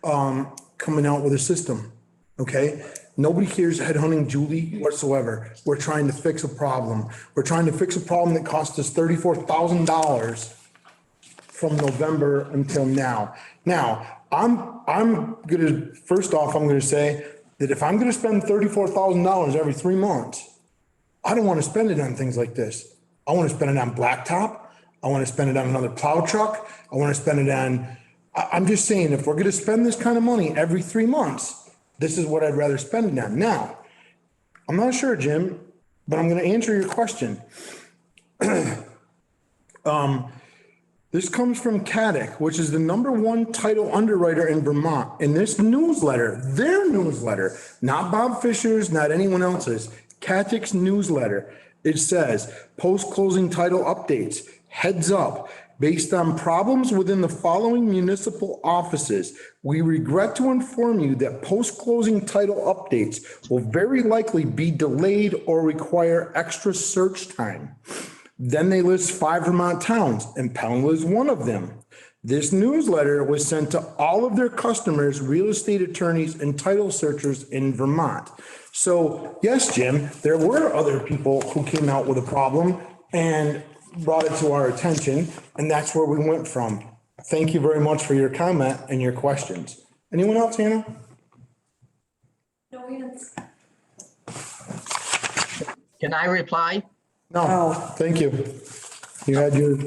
coming out with a system, okay? Nobody here is headhunting Julie whatsoever. We're trying to fix a problem. We're trying to fix a problem that cost us $34,000 from November until now. Now, first off, I'm gonna say that if I'm gonna spend $34,000 every 3 months, I don't want to spend it on things like this. I want to spend it on blacktop. I want to spend it on another plow truck. I want to spend it on, I'm just saying, if we're going to spend this kind of money every 3 months, this is what I'd rather spend it on. Now, I'm not sure, Jim, but I'm going to answer your question. This comes from Caddick, which is the #1 title underwriter in Vermont. In this newsletter, their newsletter, not Bob Fisher's, not anyone else's, Caddick's newsletter, it says, post-closing title updates, heads up, based on problems within the following municipal offices, we regret to inform you that post-closing title updates will very likely be delayed or require extra search time. Then they list 5 Vermont towns, and Pownell is one of them. This newsletter was sent to all of their customers, real estate attorneys, and title searchers in Vermont. So yes, Jim, there were other people who came out with a problem and brought it to our attention, and that's where we went from. Thank you very much for your comment and your questions. Anyone else, Hannah? No hands. Can I reply? No, thank you. You had your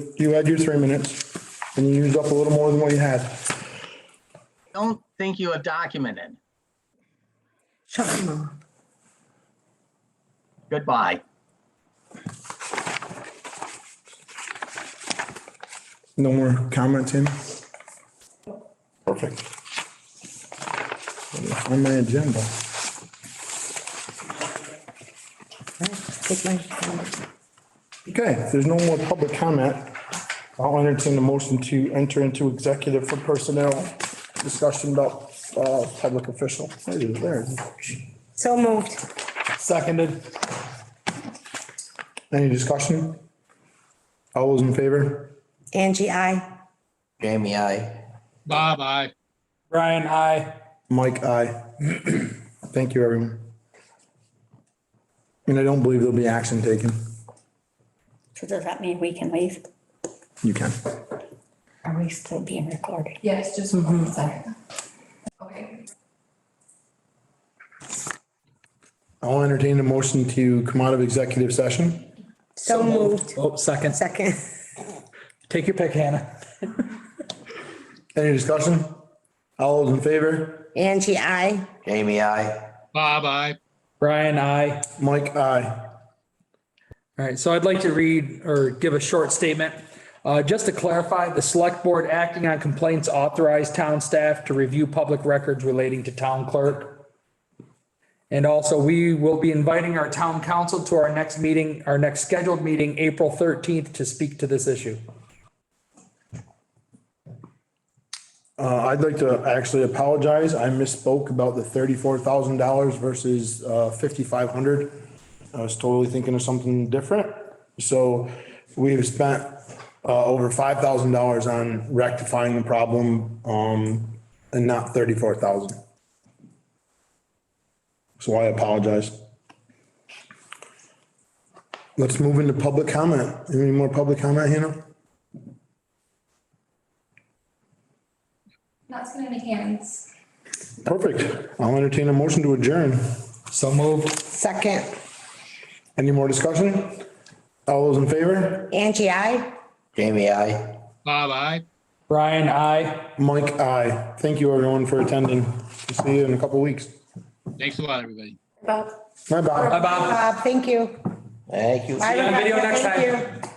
3 minutes, and you used up a little more than what you had. Don't think you are documented. Shut up, Mom. Goodbye. No more comments, Hannah? Perfect. On my agenda. Take my. Okay, if there's no more public comment, I'll entertain the motion to enter into executive for personnel discussion about public official. There it is, there it is. So moved. Seconded. Any discussion? All those in favor? Angie, I. Jamie, I. Bob, aye. Brian, aye. Mike, aye. Thank you, everyone. And I don't believe there'll be action taken. So does that mean we can leave? You can. Are we still being recorded? Yes, just 1 second. Okay. I'll entertain a motion to come out of executive session. So moved. Oh, second. Second. Take your pick, Hannah. Any discussion? All those in favor? Angie, I. Jamie, I. Bob, aye. Brian, aye. Mike, aye. All right, so I'd like to read or give a short statement. Just to clarify, the select board acting on complaints authorized town staff to review public records relating to town clerk. And also, we will be inviting our town council to our next meeting, our next scheduled meeting, April 13th, to speak to this issue. I'd like to actually apologize. I misspoke about the $34,000 versus $5,500. I was totally thinking of something different. So we've spent over $5,000 on rectifying the problem and not $34,000. So I apologize. Let's move into public comment. Any more public comment, Hannah? Not seeing any hands. Perfect. I'll entertain a motion to adjourn. So moved. Second, Any more discussion? All those in favor? Angie, I. Jamie, I. Bob, aye. Brian, aye. Mike, aye. Thank you everyone for attending. See you in a couple weeks. Thanks a lot, everybody. Bob. Bye, Bob. Bye, Bob. Bob, thank you. Thank you. Bye, you on video Rebecca. next Thank time. you.